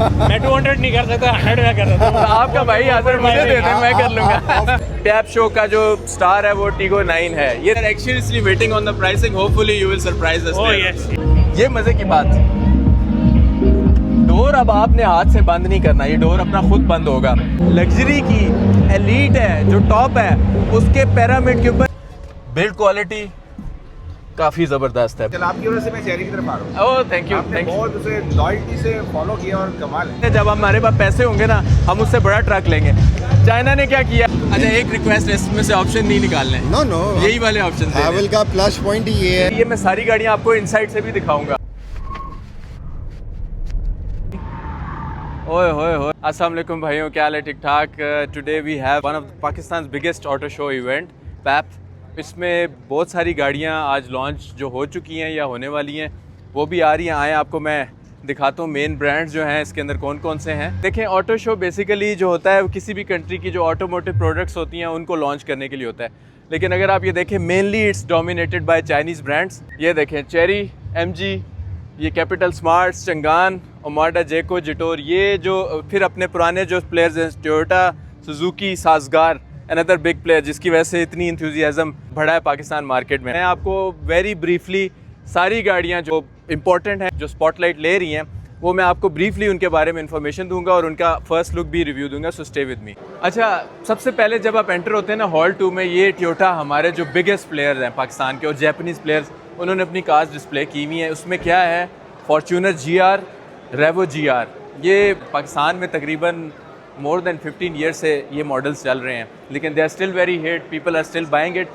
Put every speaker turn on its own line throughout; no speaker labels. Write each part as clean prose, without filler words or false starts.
मैं 200 नहीं कर सकता, 100 में कर सकता हूँ।
आपका भाई हाजिर मुझे दे दें, मैं कर लूंगा। टैप शो का जो स्टार है वो टीगो 9 है। ये actually waiting on the pricing, hopefully you will surprise us.
Oh yes.
ये मजे की बात, डोर अब आपने हाथ से बंद नहीं करना, ये डोर अपना खुद बंद होगा। लग्जरी की एलीट है जो टॉप है, उसके पिरामिड के ऊपर बिल्ड क्वालिटी काफी जबरदस्त है।
चल आपकी वजह से मैं चेरी की तरफ आ रहा हूँ।
ओह थैंक यू,
आपने
थैंक यू।
बहुत उसे लॉयल्टी से फॉलो किया और कमाल है।
जब हमारे पास पैसे होंगे ना, हम उससे बड़ा ट्रक लेंगे। चाइना ने क्या किया? अच्छा एक रिक्वेस्ट है, इसमें से ऑप्शन नहीं निकालने,
नो नो,
यही वाले ऑप्शन
हैवल का प्लस पॉइंट ही ये है।
ये मैं सारी गाड़ियाँ आपको इनसाइड से भी दिखाऊंगा। ओए होए होए, अस्सलाम वालेकुम भाइयों, क्या हाल है? ठीक ठाक। Today we have one of Pakistan biggest auto show event पैप। इसमें बहुत सारी गाड़ियां आज लॉन्च जो हो चुकी हैं या होने वाली हैं, वो भी आ रही हैं। आए आपको मैं दिखाता हूँ मेन ब्रांड्स जो हैं इसके अंदर कौन कौन से हैं। देखें, ऑटो शो बेसिकली जो होता है वो किसी भी कंट्री की जो ऑटोमोटिव प्रोडक्ट्स होती हैं उनको लॉन्च करने के लिए होता है। लेकिन अगर आप ये देखें, mainly it's dominated by Chinese brands. ये देखें, चेरी, MG, ये कैपिटल स्मार्ट, चंगान, ओमाडा, जेको, जिटोर, ये जो फिर अपने पुराने जो प्लेयर्स हैं, Toyota, Suzuki, Sazgar, another big player, जिसकी वजह से इतनी इंथुजियाज़म बढ़ा है पाकिस्तान मार्केट में। मैं आपको वेरी ब्रीफली सारी गाड़ियाँ जो इंपॉर्टेंट हैं, जो स्पॉटलाइट ले रही हैं, वो मैं आपको ब्रीफली उनके बारे में इन्फॉर्मेशन दूंगा और उनका फर्स्ट लुक भी रिव्यू दूंगा। So stay with me. अच्छा, सबसे पहले जब आप एंटर होते हैं ना हॉल 2 में, ये टोयोटा हमारे जो बिगेस्ट प्लेयर्स हैं पाकिस्तान के और जैपनीज़ प्लेयर्स, उन्होंने अपनी कार्स डिस्प्ले की हुई हैं। उसमें क्या है, फॉर्च्यूनर GR, रेवो GR, ये पाकिस्तान में तकरीबन मोर देन 15 ईयर से ये मॉडल्स चल रहे हैं, लेकिन they are still very hit, people are still buying it.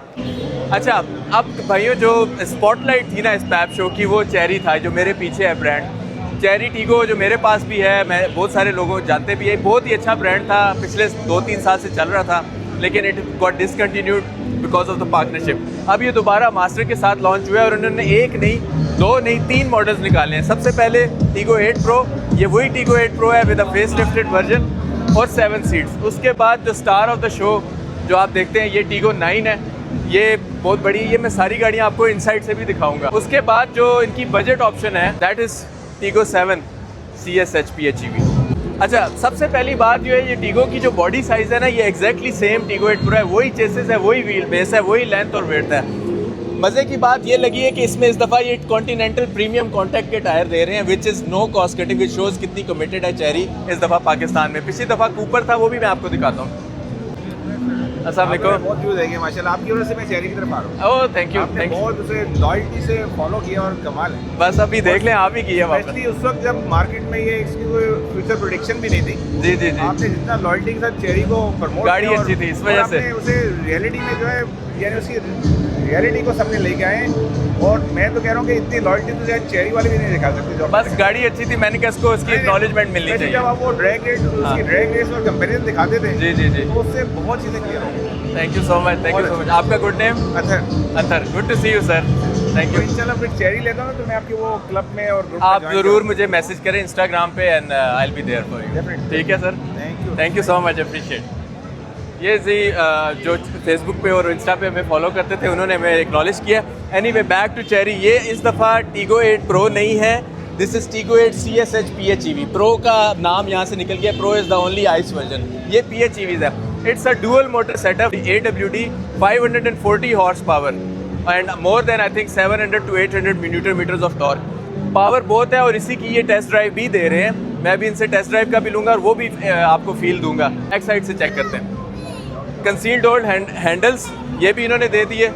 अच्छा, अब भाइयों जो स्पॉटलाइट थी ना इस पैप शो की, वो चेरी था, जो मेरे पीछे है ब्रांड चेरी टीगो, जो मेरे पास भी है, मैं बहुत सारे लोगों जानते भी है। बहुत ही अच्छा ब्रांड था, पिछले 2-3 साल से चल रहा था, लेकिन it got discontinued because of the partnership. अब ये दोबारा मास्टर के साथ लॉन्च हुआ है और उन्होंने एक नहीं, 2 नहीं, 3 मॉडल्स निकाले हैं। सबसे पहले टीगो 8 प्रो, ये वही टीगो 8 प्रो है with a face lifted version और 7 सीट्स। उसके बाद जो स्टार ऑफ द शो जो आप देखते हैं, ये टीगो 9 है, ये बहुत बड़ी, ये मैं सारी गाड़ियाँ आपको इनसाइड से भी दिखाऊंगा। उसके बाद जो इनकी बजट ऑप्शन है, दैट इज़ टीगो 7 CS HPHEV। अच्छा, सबसे पहली बात जो है, ये टीगो की जो बॉडी साइज़ है ना, ये एग्जैक्टली सेम टीगो 8 प्रो है, वही चेसिस है, वही व्हील बेस है, वही लेंथ और वेट है। मज़े की बात ये लगी है कि इसमें इस दफ़ा ये कॉन्टिनेंटल प्रीमियम कॉन्टैक्ट के टायर दे रहे हैं, which is no cost cutting, which shows कितनी कमिटेड है चेरी इस दफ़ा पाकिस्तान में। पिछली दफ़ा कूपर था, वो भी मैं आपको दिखाता हूँ। अस्सलाम वालेकुम।
बहुत यूज है माशाल्लाह, आपकी वजह से मैं चेरी की तरफ आ रहा हूँ।
ओह थैंक यू,
आपने
थैंक यू।
बहुत उसे लॉयल्टी से फॉलो किया और कमाल है।
बस अभी देख लें, आप ही की है वापस।
स्पेशली उस वक्त जब मार्केट में ये इसकी कोई फ्यूचर प्रोडिक्शन भी नहीं थी।
जी जी जी,
आपने जितना लॉयल्टी के साथ चेरी को प्रमोट
गाड़ी
किया
अच्छी थी, इस वजह से
उसे रियलिटी में जो है, यानी उसकी रियलिटी को सबने लेके आए। और मैं तो कह रहा हूँ कि इतनी लॉयल्टी तो शायद चेरी वाले भी नहीं दिखा सकते। जो
बस गाड़ी अच्छी थी, मैंने कहा इसको उसकी एक्नॉलेजमेंट मिलनी
वैसे
चाहिए।
जब आप वो ड्रैग रेस, उसकी ड्रैग रेस और कंपैरिजन दिखाते थे,
जी जी जी,
तो उससे बहुत चीज़ें क्लियर हो गई।
Thank you so much, thank you so much. आपका गुड नेम?
अच्छा,
Athar, good to see you sir, thank
तो
यू।
इंशाल्लाह फिर चेरी लेता हूँ तो मैं आपके वो क्लब में और ग्रुप में
आप
join
ज़रूर
करूँगा।
मुझे मैसेज करें इंस्टाग्राम पे and I will be there for you.
Definitely.
ठीक है sir, thank you so much, appreciate. ये जी जो फेसबुक पे और इंस्टा पे हमें फॉलो करते थे, उन्होंने हमें एक्नॉलेज किया। Anyway, back to Chery. ये इस दफ़ा टीगो 8 प्रो नहीं है, this is Tiggo 8 CS HPHEV। Pro का नाम यहाँ से निकल गया, Pro is the only ICE version. ये PHEVs है। It's a dual motor setup, AWD, 540 horse power and more than I think 700 to 800 newton metres of torque. Power बहुत है और इसी की ये टेस्ट ड्राइव भी दे रहे हैं। मैं भी इनसे टेस्ट ड्राइव का भी लूँगा और वो भी आपको फील दूंगा। बैक साइड से चेक करते हैं। कंसील्ड होल्ड हैंडल्स ये भी इन्होंने दे दिए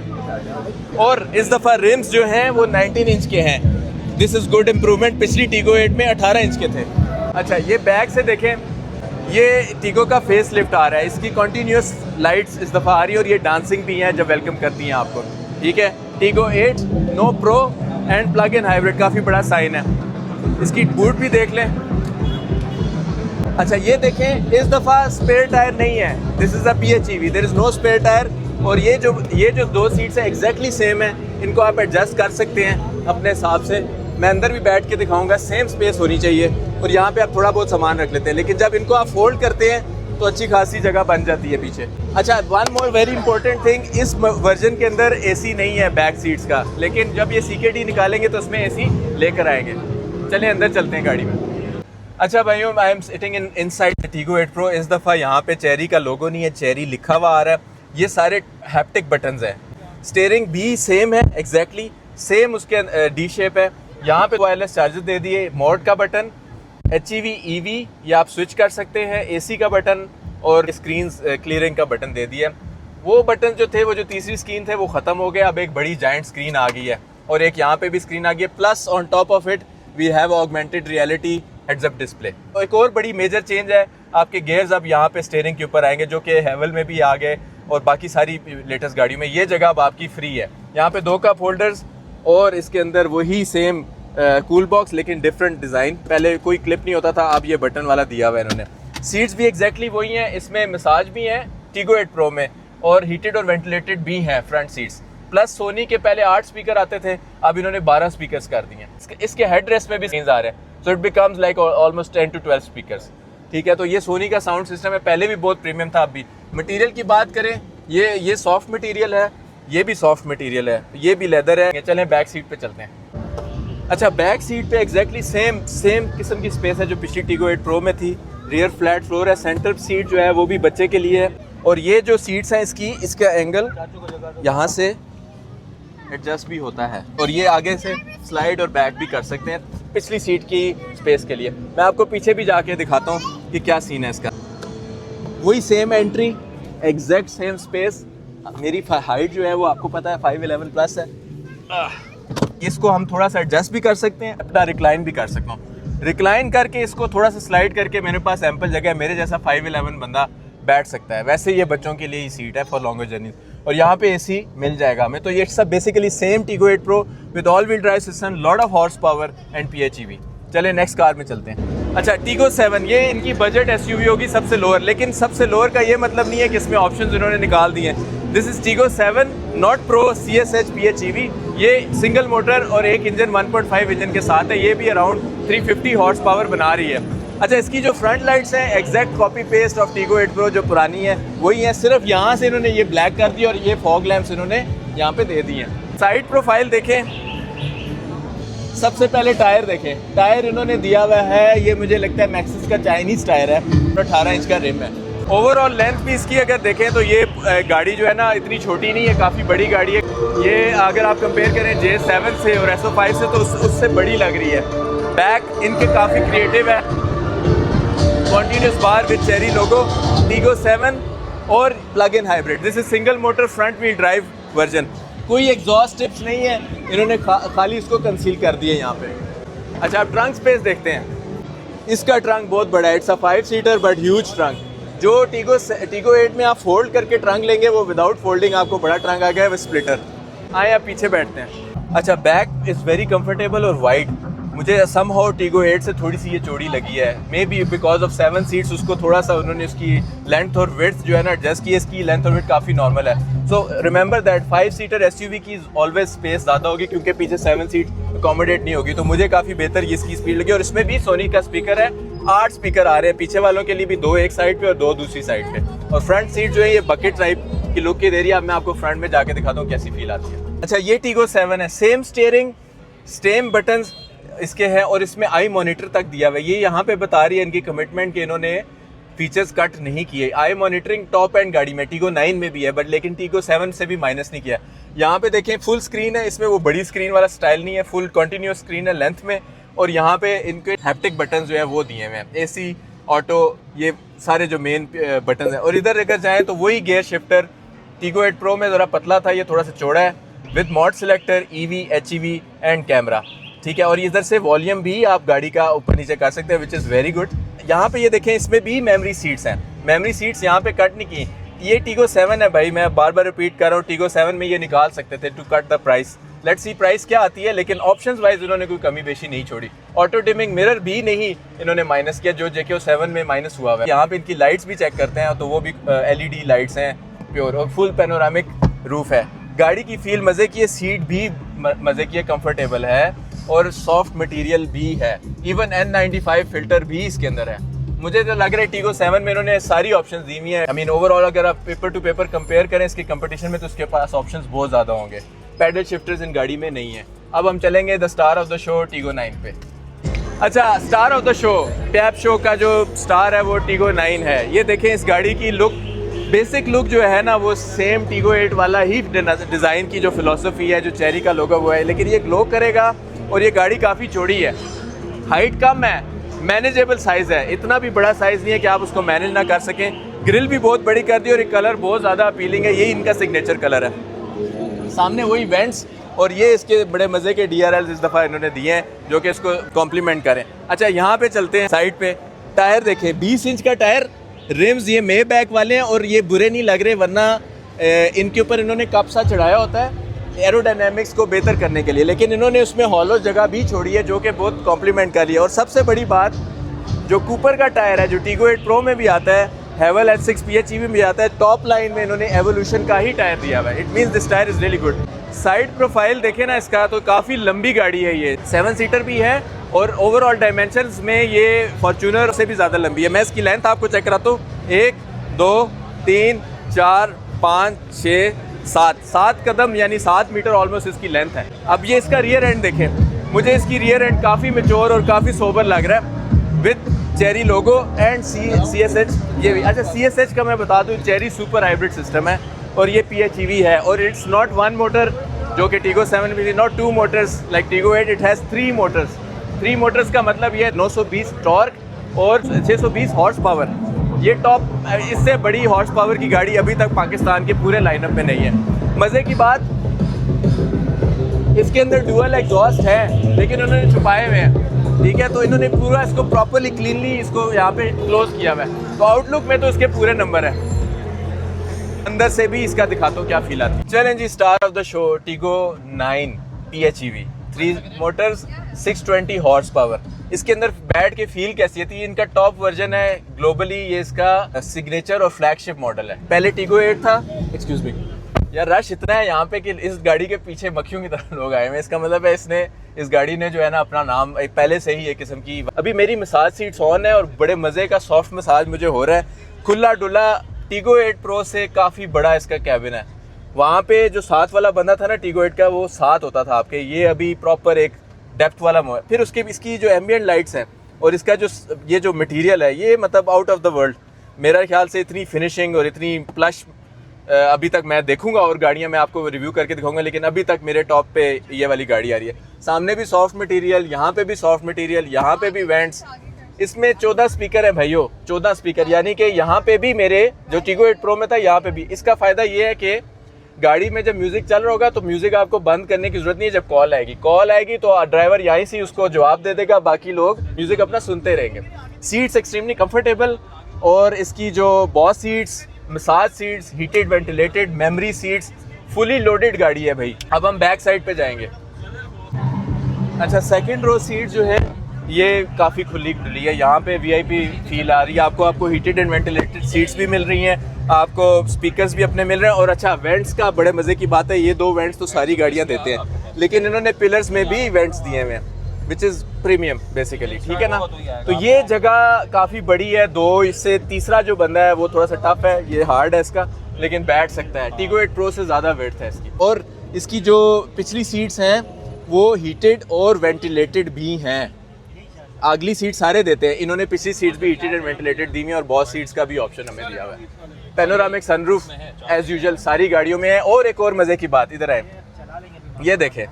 और इस दफ़ा रिम्स जो हैं वो 19 इंच के हैं। दिस इज़ गुड इम्प्रूवमेंट, पिछली टीगो 8 में 18 इंच के थे। अच्छा, ये बैक से देखें, ये टीगो का फेस लिफ्ट आ रहा है, इसकी कॉन्टीन्यूस लाइट्स इस दफ़ा आ रही है और ये डांसिंग भी हैं जब वेलकम करती हैं आपको। ठीक है, Tiggo 8 no pro and plug in hybrid, काफ़ी बड़ा साइन है। इसकी बूट भी देख लें। अच्छा, ये देखें, इस दफ़ा स्पेयर टायर नहीं है, this is a PHEV, there is no spare tyre. और ये जो 2 सीट्स हैं एग्जैक्टली सेम है, इनको आप एडजस्ट कर सकते हैं अपने हिसाब से। मैं अंदर भी बैठ के दिखाऊंगा, सेम स्पेस होनी चाहिए और यहाँ पे आप थोड़ा बहुत सामान रख लेते हैं, लेकिन जब इनको आप फोल्ड करते हैं तो अच्छी खासी जगह बन जाती है पीछे। अच्छा, one more very important thing, इस वर्जन के अंदर AC नहीं है बैक सीट्स का, लेकिन जब ये CKD निकालेंगे तो उसमें AC लेकर आएंगे। चलें अंदर चलते हैं गाड़ी में। अच्छा भाइयों, I am sitting inside the Tiggo 8 Pro। इस दफ़ा यहाँ पे चेरी का लोगो नहीं है, चेरी लिखा हुआ आ रहा है। ये सारे हैप्टिक बटन्स हैं। स्टीयरिंग भी सेम है, एग्जैक्टली सेम उसके डी शेप है। यहाँ पे वायरलेस चार्जर दे दिए, मोड का बटन, HEV EV ये आप स्विच कर सकते हैं, AC का बटन और स्क्रीन क्लियरिंग का बटन दे दिया। वो बटन जो थे, वो जो तीसरी स्क्रीन थे वो ख़त्म हो गया, अब एक बड़ी जाइंट स्क्रीन आ गई है और एक यहाँ पे भी स्क्रीन आ गई है। Plus on top of it we have augmented reality heads up display. तो एक और बड़ी मेजर चेंज है, आपके गेयर्स अब यहाँ पे स्टीयरिंग के ऊपर आएंगे, जो कि हेवल में भी आ गए और बाकी सारी लेटेस्ट गाड़ियों में ये जगह अब आपकी फ्री है। यहाँ पे 2 कप होल्डर्स और इसके अंदर वही सेम कूल बॉक्स लेकिन डिफरेंट डिज़ाइन। पहले कोई क्लिप नहीं होता था, अब ये बटन वाला दिया हुआ है इन्होंने। सीट्स भी एग्जैक्टली वही हैं, इसमें मसाज भी है टीगो 8 Pro में और हीटेड और वेंटिलेटेड भी हैं फ्रंट सीट्स। प्लस सोनी के पहले 8 स्पीकर आते थे, अब इन्होंने 12 स्पीकर्स कर दिए हैं। इसके हेड रेस्ट में भी स्क्रीन्स आ रहे हैं, so it becomes like almost 10 to 12 speakers. ठीक है, तो ये सोनी का साउंड सिस्टम है, पहले भी बहुत प्रीमियम था। अब भी मटेरियल की बात करें, ये सॉफ्ट मटेरियल है, ये भी सॉफ्ट मटेरियल है, ये भी लेदर है। चलें बैक सीट पे चलते हैं। अच्छा, बैक सीट पे एग्जैक्टली सेम किस्म की स्पेस है जो पिछली टीगो 8 Pro में थी। रियर फ्लैट फ्लोर है, सेंटर सीट जो है वो भी बच्चे के लिए है और ये जो सीट्स हैं इसका एंगल यहाँ से एडजस्ट भी होता है और ये आगे से स्लाइड और बैक भी कर सकते हैं पिछली सीट की स्पेस के लिए। मैं आपको पीछे भी जाके दिखाता हूँ कि क्या सीन है इसका। वही same entry, exact same space. मेरी हाइट जो है वो आपको पता है 5'11 प्लस है। इसको हम थोड़ा सा एडजस्ट भी कर सकते हैं, अपना रिक्लाइन भी कर सकता हूँ। रिक्लाइन करके इसको थोड़ा सा स्लाइड करके मेरे पास एम्पल जगह है, मेरे जैसा 5'11 बंदा बैठ सकता है। वैसे ये बच्चों के लिए ही सीट है फॉर लॉन्गर जर्नी और यहाँ पे AC मिल जाएगा हमें। तो ये सब basically same Tiggo 8 Pro with all wheel drive system, lot of horse power and PHEV। चले नेक्स्ट कार में चलते हैं। अच्छा, टीगो 7 ये इनकी बजट SUV होगी सबसे लोअर, लेकिन सबसे लोअर का ये मतलब नहीं है कि इसमें ऑप्शंस इन्होंने निकाल दिए हैं। This is Tiggo 7 not Pro CSH PHEV। ये सिंगल मोटर और एक इंजन 1.5 इंजन के साथ है। ये भी अराउंड 350 हॉर्स पावर बना रही है। अच्छा, इसकी जो फ्रंट लाइट्स हैं exact copy paste of Tiggo 8 Pro जो पुरानी है वही है, सिर्फ यहाँ से इन्होंने ये ब्लैक कर दिया और ये फॉग लैम्प्स इन्होंने यहाँ पे दे दिए हैं। साइड प्रोफाइल देखें, सबसे पहले टायर देखें। टायर इन्होंने दिया हुआ है, ये मुझे लगता है मैक्सिस का चाइनीज़ टायर है, 18 इंच का रिम है। ओवरऑल लेंथ भी इसकी अगर देखें तो ये गाड़ी जो है ना इतनी छोटी नहीं है, काफ़ी बड़ी गाड़ी है। ये अगर आप कंपेयर करें J7 से और SO5 से तो उससे बड़ी लग रही है। बैक इनके काफ़ी क्रिएटिव है, कॉन्टीन्यूस बार विद चेरी लोगो, टीगो 7 और plug in hybrid. This is single motor front wheel drive version. कोई एग्जॉस्ट टिप्स नहीं है, इन्होंने खाली इसको कंसील कर दिए यहाँ पे। अच्छा, अब ट्रंक स्पेस देखते हैं। इसका ट्रंक बहुत बड़ा है, it's a 5 seater but huge trunk. जो टीगो 8 में आप फोल्ड करके ट्रंक लेंगे वो विदाउट फोल्डिंग आपको बड़ा ट्रंक आ गया है, स्प्लिटर। आए आप पीछे बैठते हैं। अच्छा, बैक इज़ वेरी कंफर्टेबल और वाइड। मुझे समहाउ टीगो 8 से थोड़ी सी ये चौड़ी लगी है, may be because of 7 seats उसको थोड़ा सा उन्होंने उसकी लेंथ और विड्थ जो है ना एडजस्ट की। इसकी लेंथ और विड्थ काफ़ी नॉर्मल है। So remember that 5 seater SUV की ऑलवेज स्पेस ज़्यादा होगी क्योंकि पीछे 7 सीट अकोमोडेट नहीं होगी। तो मुझे काफ़ी बेहतर ये इसकी स्पीड लगी और इसमें भी सोनी का स्पीकर है, 8 स्पीकर आ रहे हैं पीछे वालों के लिए भी, 2 एक साइड पे और 2 दूसरी साइड पे। और फ्रंट सीट जो है ये बकेट टाइप की लुक की दे रही है। अब मैं आपको फ्रंट में जाके दिखाता हूँ कैसी फील आती है। अच्छा, ये टीगो 7 है, सेम स्टीयरिंग, सेम बटन्स इसके हैं और इसमें आई मॉनिटर तक दिया हुआ है। ये यहाँ पे बता रही है इनकी कमिटमेंट कि इन्होंने फीचर्स कट नहीं किए। आई मॉनिटरिंग टॉप एंड गाड़ी में टीगो 9 में भी है बट लेकिन टीगो 7 से भी माइनस नहीं किया। यहाँ पे देखें फुल स्क्रीन है, इसमें वो बड़ी स्क्रीन वाला स्टाइल नहीं है, फुल कंटिन्यूस स्क्रीन है लेंथ में। और यहाँ पे इनके हैप्टिक बटन जो है वो दिए हुए हैं, AC ऑटो, ये सारे जो मेन बटन हैं। और इधर अगर जाएँ तो वही गियर शिफ्टर टीगो 8 Pro में ज़रा पतला था, ये थोड़ा सा चौड़ा है with mod selector, EV HEV and camera. ठीक है, और इधर से वॉल्यूम भी आप गाड़ी का ऊपर नीचे कर सकते हैं विच इज़ वेरी गुड। यहाँ पे ये देखें इसमें भी मेमोरी सीट्स हैं, मेमोरी सीट्स यहाँ पे कट नहीं की। ये टीगो 7 है भाई, मैं बार बार रिपीट कर रहा हूँ, टीगो 7 में ये निकाल सकते थे to cut the price. Let's see price क्या आती है, लेकिन ऑप्शंस वाइज इन्होंने कोई कमी बेशी नहीं छोड़ी। ऑटो डिमिंग मिरर भी नहीं इन्होंने माइनस किया जो JQ 7 में माइनस हुआ है। यहाँ पे इनकी लाइट्स भी चेक करते हैं तो वो भी LED लाइट्स हैं प्योर और फुल पेनोरामिक रूफ है। गाड़ी की फील मज़े की है, सीट भी मज़े की है, कंफर्टेबल है और सॉफ्ट मटेरियल भी है। इवन N95 फिल्टर भी इसके अंदर है। मुझे तो लग रहा है टीगो 7 में इन्होंने सारी ऑप्शंस दी हुई है। आई मीन ओवरऑल अगर आप पेपर टू पेपर कंपेयर करें इसके कंपटीशन में तो उसके पास ऑप्शंस बहुत ज़्यादा होंगे। पैडल शिफ्टर्स इन गाड़ी में नहीं है। अब हम चलेंगे the star of the show Tiggo 9 पे। अच्छा, स्टार ऑफ द शो, पैप शो का जो स्टार है वो टीगो 9 है। ये देखें इस गाड़ी की लुक, बेसिक लुक जो है ना वो सेम टीगो 8 वाला ही डिज़ाइन की जो फिलॉसफी है, जो चेरी का लोगो वो है, लेकिन ये ग्लो करेगा और ये गाड़ी काफ़ी चौड़ी है, हाइट कम है, मैनेजेबल साइज़ है, इतना भी बड़ा साइज़ नहीं है कि आप उसको मैनेज ना कर सकें। ग्रिल भी बहुत बड़ी कर दी और ये कलर बहुत ज़्यादा अपीलिंग है, यही इनका सिग्नेचर कलर है। सामने वही वेंट्स और ये इसके बड़े मज़े के DRLs इस दफ़ा इन्होंने दिए हैं जो कि इसको कॉम्प्लीमेंट करें। अच्छा, यहाँ पे चलते हैं साइड पे। टायर देखें, 20 इंच का टायर, रिम्स ये मे बैक वाले हैं और ये बुरे नहीं लग रहे, वरना इनके ऊपर इन्होंने कप सा चढ़ाया होता है एरोडायनेमिक्स को बेहतर करने के लिए, लेकिन इन्होंने उसमें हॉलो जगह भी छोड़ी है जो कि बहुत कॉम्प्लीमेंट कर लिया। और सबसे बड़ी बात, जो कूपर का टायर है जो टीगो 8 प्रो में भी आता है, हेवल H6 PHEV में भी आता है, टॉप लाइन में इन्होंने एवोल्यूशन का ही टायर दिया हुआ है। It means this tyre is really good. Side profile देखें ना इसका, तो काफ़ी लंबी गाड़ी है, ये 7 सीटर भी है और ओवरऑल डायमेंशंस में ये फॉर्च्यूनर से भी ज़्यादा लंबी है। मैं इसकी लेंथ आपको चेक कराता हूँ, 1 2 3 4 5 6 7 कदम यानी 7 मीटर ऑलमोस्ट इसकी लेंथ है। अब ये इसका रियर एंड देखें, मुझे इसकी रियर एंड काफ़ी मैच्योर और काफ़ी सोबर लग रहा है with cherry logo and CSH ये भी। अच्छा, CSH का मैं बता दूँ, चेरी सुपर हाइब्रिड सिस्टम है और ये PHEV है और इट्स नॉट 1 मोटर जो कि टीगो 7 में थी, not 2 motors like Tiggo 8, it has 3 motors. 3 motors का मतलब ये 920 टॉर्क और 620 हॉर्स पावर। ये टॉप, इससे बड़ी हॉर्स पावर की गाड़ी अभी तक पाकिस्तान के पूरे लाइनअप में नहीं है। मज़े की बात, इसके अंदर डुअल एग्जॉस्ट है लेकिन उन्होंने छुपाए हुए हैं, ठीक है, तो इन्होंने पूरा इसको प्रॉपरली क्लीनली इसको यहाँ पे क्लोज किया हुआ है, तो आउटलुक में तो इसके पूरे नंबर है। अंदर से भी इसका दिखाता हूँ क्या फील आती है। चलें जी, star of the show Tiggo 9 PHEV, 3 motors, 620 horse power. इसके अंदर बैठ के फील कैसी थी? इनका टॉप वर्जन है ग्लोबली, ये इसका सिग्नेचर और फ्लैगशिप मॉडल है। पहले टीगो 8 था, एक्सक्यूज मी यार, रश इतना है यहाँ पे कि इस गाड़ी के पीछे मक्खियों की तरह लोग आए हैं। इसका मतलब है इसने, इस गाड़ी ने जो है ना अपना नाम पहले से ही एक किस्म की। अभी मेरी मसाज सीट्स ऑन है और बड़े मज़े का सॉफ्ट मसाज मुझे हो रहा है, खुला डुला। टीगो 8 प्रो से काफ़ी बड़ा इसका कैबिन है। वहाँ पे जो साथ वाला बंदा था ना टीगो 8 का, वो साथ होता था आपके, ये अभी प्रॉपर एक डेप्थ वाला है। फिर उसके इसकी जो एम्बियंट लाइट्स हैं और इसका जो ये जो मटेरियल है, ये मतलब आउट ऑफ द वर्ल्ड। मेरा ख्याल से इतनी फिनिशिंग और इतनी प्लश अभी तक मैं देखूंगा और गाड़ियां मैं आपको रिव्यू करके दिखाऊंगा, लेकिन अभी तक मेरे टॉप पे ये वाली गाड़ी आ रही है। सामने भी सॉफ्ट मटेरियल, यहाँ पे भी सॉफ्ट मटेरियल, यहाँ पे भी वेंट्स। इसमें 14 स्पीकर है भाइयों, 14 स्पीकर, यानी कि यहाँ पे भी मेरे जो टीगो 8 प्रो में था यहाँ पे भी। इसका फ़ायदा ये है कि गाड़ी में जब म्यूज़िक चल रहा होगा तो म्यूज़िक आपको बंद करने की ज़रूरत नहीं है। जब कॉल आएगी तो ड्राइवर यहीं से उसको जवाब दे देगा, बाकी लोग म्यूज़िक अपना सुनते रहेंगे। सीट्स एक्सट्रीमली कंफर्टेबल और इसकी जो boss seats, massage seats, heated ventilated, memory seats, fully loaded गाड़ी है भाई। अब हम बैक साइड पे जाएंगे। अच्छा, सेकंड रो सीट जो है ये काफ़ी खुली खुली है, यहाँ पे VIP फील आ रही है आपको हीटेड एंड वेंटिलेटेड सीट्स भी मिल रही हैं, आपको स्पीकर्स भी अपने मिल रहे हैं। और अच्छा, वेंट्स का बड़े मज़े की बात है, ये 2 वेंट्स तो सारी गाड़ियाँ देते हैं, लेकिन इन्होंने पिलर्स में भी वेंट्स दिए हुए हैं, विच इज़ प्रीमियम बेसिकली, ठीक है ना। तो ये जगह काफ़ी बड़ी है। 2 इससे तीसरा जो बंदा है वो थोड़ा सा टफ है, ये हार्ड है इसका, लेकिन बैठ सकता है। टीगो 8 प्रो से ज़्यादा वेट है इसकी। और इसकी जो पिछली सीट्स हैं वो हीटेड और वेंटिलेटेड भी हैं। अगली सीट सारे देते हैं, इन्होंने पिछली सीट्स भी हीटेड एंड वेंटिलेटेड दी हुई हैं और बॉस सीट्स का भी ऑप्शन हमें दिया हुआ है। पैनोरामिक सनरूफ एज यूजुअल सारी गाड़ियों में है। और एक और मज़े की बात, इधर आए, ये देखें,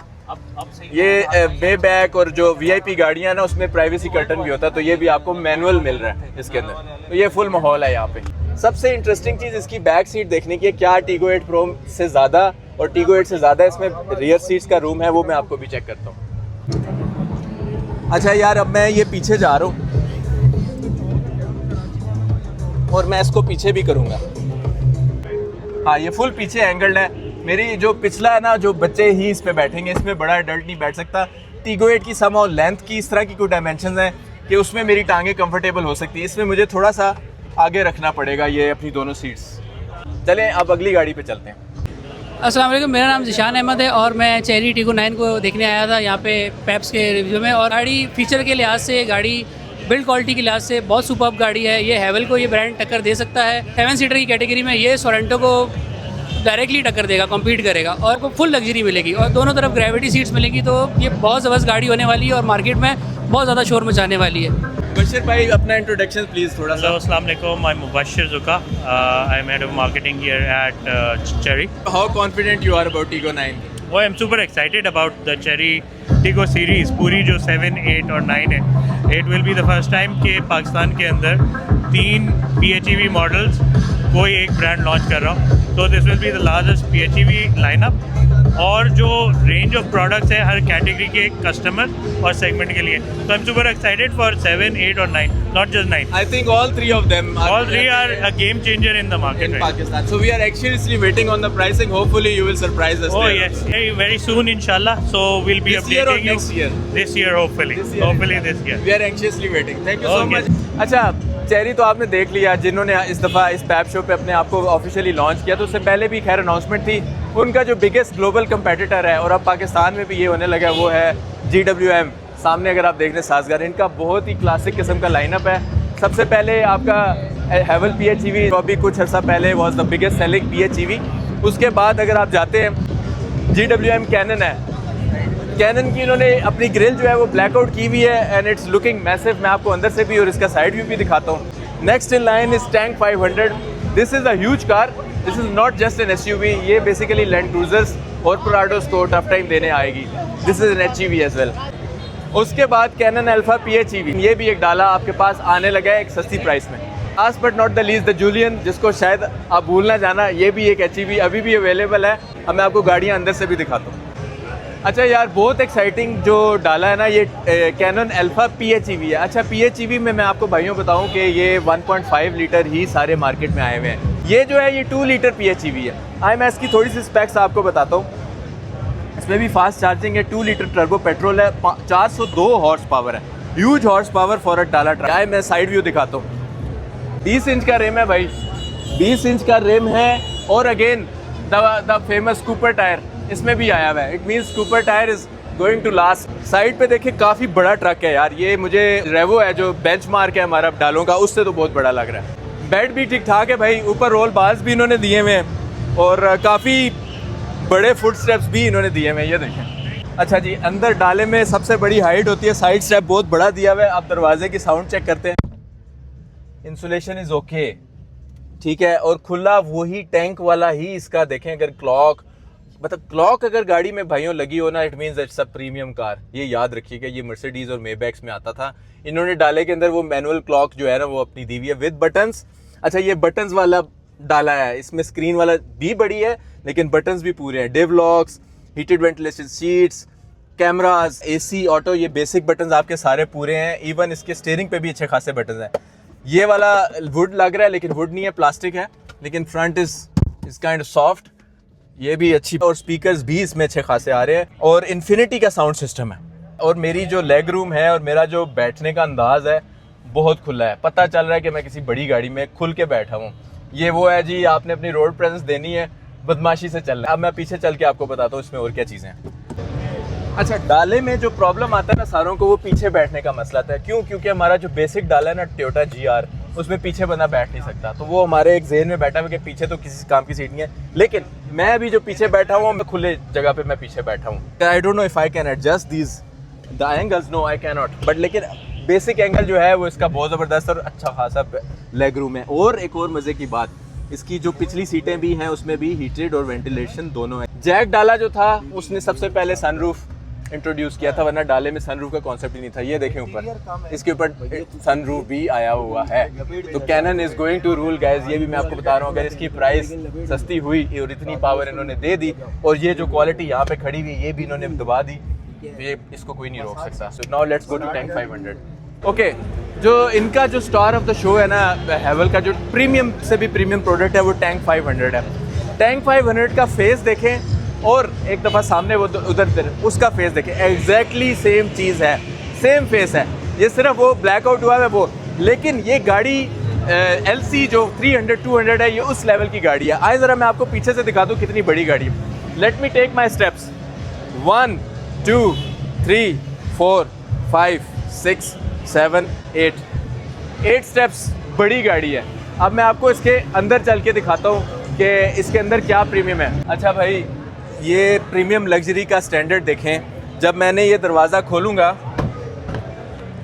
ये बे बैक और जो VIP गाड़ियाँ ना उसमें प्राइवेसी कर्टन भी होता है, तो ये भी आपको मैनुअल मिल रहा है इसके अंदर। तो ये फुल माहौल है यहाँ पे। सबसे इंटरेस्टिंग चीज़ इसकी बैक सीट देखने की है, क्या टीगो 8 प्रो से ज़्यादा और टीगो 8 से ज़्यादा इसमें रियर सीट्स का रूम है, वो मैं आपको भी चेक करता हूँ। अच्छा यार, अब मैं ये पीछे जा रहा हूँ और मैं इसको पीछे भी करूँगा। हाँ, ये फुल पीछे एंगल्ड है। मेरी जो पिछला है ना, जो बच्चे ही इस पे बैठेंगे, इसमें बड़ा एडल्ट नहीं बैठ सकता। टीगो 8 की समहाउ लेंथ की इस तरह की कोई डायमेंशंस हैं कि उसमें मेरी टांगें कंफर्टेबल हो सकती है, इसमें मुझे थोड़ा सा आगे रखना पड़ेगा ये अपनी दोनों सीट्स। चलें अब अगली गाड़ी पे चलते हैं।
अस्सलाम वालेकुम, मेरा नाम ज़िशान अहमद है और मैं चेरी टीगो 9 को देखने आया था यहाँ पे पैप्स के रिव्यू में। और गाड़ी फीचर के लिहाज से, गाड़ी बिल्ड क्वालिटी के लिहाज से बहुत सुपर्ब गाड़ी है। ये हैवल को ये ब्रांड टक्कर दे सकता है। 7 सीटर की कैटेगरी में ये सोरेंटो को डायरेक्टली टक्कर देगा, कम्पीट करेगा और फुल लग्जरी मिलेगी और दोनों तरफ ग्रेविटी सीट्स मिलेंगी। तो ये बहुत ज़बरदस्त गाड़ी होने वाली है और मार्केट में बहुत ज़्यादा शोर मचाने वाली है।
बशीर भाई अपना इंट्रोडक्शन प्लीज़ थोड़ा सा।
Hello, Assalamu alaikum. I'm Mubashir Zuka. I'm head of marketing here at Cherry.
How confident you are about Tiggo 9?
Oh, I'm super excited about the Cherry Tiggo series. पूरी जो 7, 8 और 9 है, it will be the first time कि पाकिस्तान के अंदर 3 PHEV models कोई एक brand launch कर रहा हूँ। तो this will be the largest PHEV lineup, और जो रेंज ऑफ प्रोडक्ट्स है हर कैटेगरी के कस्टमर और सेगमेंट के लिए। तो I am super excited for 7, 8 और 9, not just 9।
I think all three of them
All three are a game changer in the market
in
right now.
Pakistan. So we are anxiously waiting on the pricing. Hopefully you will surprise us.
Oh
there.
yes, very soon inshallah. So we'll be
This year or
updating you.
next year?
This year hopefully.
This year.
Hopefully this year.
We are anxiously waiting. Thank you so
Okay.
much. अच्छा, cherry तो आपने देख लिया, जिन्होंने इस दफ़ा इस pipe show पे अपने आप को ऑफिशियली लॉन्च किया, तो उससे पहले भी खैर अनाउंसमेंट थी। उनका जो बिगेस्ट ग्लोबल कंपेटिटर है और अब पाकिस्तान में भी ये होने लगा, वो है GWM। सामने अगर आप देख रहे हैं साजगार, इनका बहुत ही क्लासिक किस्म का लाइनअप है। सबसे पहले आपका हैवल PHEV, जो अभी कुछ अर्सा पहले was the biggest selling PHEV। उसके बाद अगर आप जाते हैं, GWM कैनन है। कैनन की इन्होंने अपनी ग्रिल जो है वो ब्लैकआउट की हुई है एंड इट्स लुकिंग मैसिव। मैं आपको अंदर से भी और इसका साइड व्यू भी दिखाता हूँ। Next in line is tank 500। This is a huge car, this is not just an SUV। ये बेसिकली लैंड क्रूजर्स और प्राडोस को टफ टाइम देने आएगी। This is an HEV as well. उसके बाद कैनन अल्फा PHEV, ये भी एक डाला आपके पास आने लगा है एक सस्ती प्राइस में। Last but not the least the Jolion, जिसको शायद आप भूल ना जाना, ये भी एक HEV अभी भी अवेलेबल है। अब मैं आपको गाड़ियाँ अंदर से भी दिखाता हूँ। अच्छा यार, बहुत एक्साइटिंग जो डाला है ना, ये कैनन अल्फा PHEV है। अच्छा, PHEV में मैं आपको भाइयों बताऊं कि ये 1.5 लीटर ही सारे मार्केट में आए हुए हैं। ये जो है ये 2 लीटर PHEV है। मैं इसकी थोड़ी सी स्पेक्स आपको बताता हूँ। इसमें भी फास्ट चार्जिंग है, 2 लीटर टर्बो पेट्रोल है, 402 हॉर्स पावर है। Huge horse power for a डाला ट्रक। मैं साइड व्यू दिखाता हूँ। 20 इंच का रिम है भाई, 20 इंच का रिम है। और again the famous Cooper tyre इसमें भी आया हुआ है। It means Cooper tyre is going to last. Side पे देखिए काफ़ी बड़ा ट्रक है यार। ये मुझे रेवो है जो बेंचमार्क है हमारा डालों का, उससे तो बहुत बड़ा लग रहा है। बेड भी ठीक ठाक है भाई, ऊपर रोल बार्स भी इन्होंने दिए हुए हैं और काफ़ी बड़े फुट स्टेप्स भी इन्होंने दिए हुए हैं, ये देखें। अच्छा जी, अंदर डाले में सबसे बड़ी हाइट होती है, साइड स्टेप बहुत बड़ा दिया हुआ है। आप दरवाजे की साउंड चेक करते हैं, इंसुलेशन इज़ ओके, ठीक है। और खुला वही टैंक वाला ही इसका देखें। अगर क्लॉक, मतलब क्लॉक अगर गाड़ी में भाइयों लगी हो ना, it means it's a premium car. ये याद रखिएगा, ये मर्सिडीज और मेबैक्स में आता था। इन्होंने डाले के अंदर वो मैनुअल क्लॉक जो है ना वो अपनी दी हुई है विद बटन्स। अच्छा, ये बटन्स वाला डाला है, इसमें स्क्रीन वाला भी बड़ी है लेकिन बटन्स भी पूरे हैं। Div locks, heated ventilation seats, cameras, AC, auto, ये बेसिक बटन्स आपके सारे पूरे हैं। इवन इसके स्टीयरिंग पे भी अच्छे खासे बटन्स हैं। ये वाला वुड लग रहा है लेकिन वुड नहीं है, प्लास्टिक है। लेकिन front is kind of soft, ये भी अच्छी। और स्पीकर्स भी इसमें अच्छे खासे आ रहे हैं और इन्फिनिटी का साउंड सिस्टम है। और मेरी जो लेग रूम है और मेरा जो बैठने का अंदाज है बहुत खुला है। पता चल रहा है कि मैं किसी बड़ी गाड़ी में खुल के बैठा हूँ। ये वो है जी, आपने अपनी रोड प्रेजेंस देनी है, बदमाशी से चलना है। अब मैं पीछे चल के आपको बताता हूँ इसमें और क्या चीज़ें हैं। अच्छा, डाले में जो प्रॉब्लम आता है ना सारों को, वो पीछे बैठने का मसला आता है। क्यों? क्योंकि हमारा जो बेसिक डाला है ना टोयोटा GR, उसमें पीछे बंदा बैठ नहीं सकता। तो वो हमारे एक ज़हन में बैठा हुआ कि पीछे तो किसी काम की सीट नहीं है। लेकिन मैं अभी जो पीछे बैठा हूँ, मैं खुले जगह पे मैं पीछे बैठा हूँ। I don't know if I can adjust these the angles, no I can not, but लेकिन बेसिक एंगल जो है वो इसका बहुत ज़बरदस्त और अच्छा खासा लेग रूम है। और एक और मज़े की बात, इसकी जो पिछली सीटें भी हैं उसमें भी हीटेड और वेंटिलेशन दोनों है। जैक डाला जो था उसने सबसे पहले सनरूफ इंट्रोड्यूस किया था, वरना डाले में सनरूफ का कॉन्सेप्ट ही नहीं था। ये देखें ऊपर, इसके ऊपर सनरूफ भी आया हुआ है। तो Cannon is going to rule guys, ये भी मैं आपको बता रहा हूँ। अगर इसकी प्राइस सस्ती हुई और इतनी पावर इन्होंने दे दी और ये जो क्वालिटी यहाँ पे खड़ी हुई ये भी इन्होंने दबा दी, तो ये इसको कोई नहीं रोक सकता। So now let's go to tank 500। Okay, जो इनका जो स्टार ऑफ द शो है ना, हैवल का जो प्रीमियम से भी प्रीमियम प्रोडक्ट है वो टैंक 500 है। टैंक 500 का फेस देखें और एक दफ़ा सामने वो उधर उसका फेस देखें, एग्जैक्टली सेम चीज़ है, सेम फेस है। ये सिर्फ वो ब्लैकआउट हुआ है वो, लेकिन ये गाड़ी LC जो 300-200 है, ये उस लेवल की गाड़ी है। आए ज़रा मैं आपको पीछे से दिखा दूँ कितनी बड़ी गाड़ी है। Let me take my steps, 1 2 3 4 5 6 7 8 steps बड़ी गाड़ी है। अब मैं आपको इसके अंदर चल के दिखाता हूँ कि इसके अंदर क्या प्रीमियम है। अच्छा भाई, ये प्रीमियम लग्जरी का स्टैंडर्ड देखें। जब मैंने ये दरवाज़ा खोलूँगा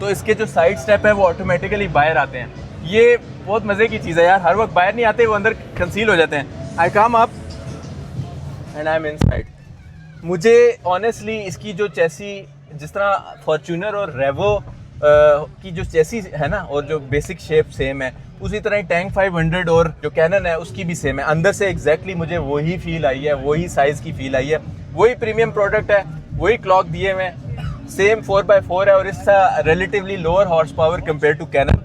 तो इसके जो साइड स्टेप है वो ऑटोमेटिकली बाहर आते हैं। ये बहुत मज़े की चीज़ है यार, हर वक्त बाहर नहीं आते, वो अंदर कंसील हो जाते हैं। I come up and I am inside. मुझे ऑनेस्टली इसकी जो चेसी, जिस तरह फॉर्च्यूनर और रेवो की जो चेसी है ना, और जो बेसिक शेप सेम है, उसी तरह ही टैंक 500 और जो कैनन है उसकी भी सेम है। अंदर से एग्जैक्टली मुझे वही फील आई है, वही साइज़ की फील आई है, वही प्रीमियम प्रोडक्ट है, वही क्लॉक दिए हुए, सेम 4x4 है और इसका relatively lower horsepower compare to Cannon.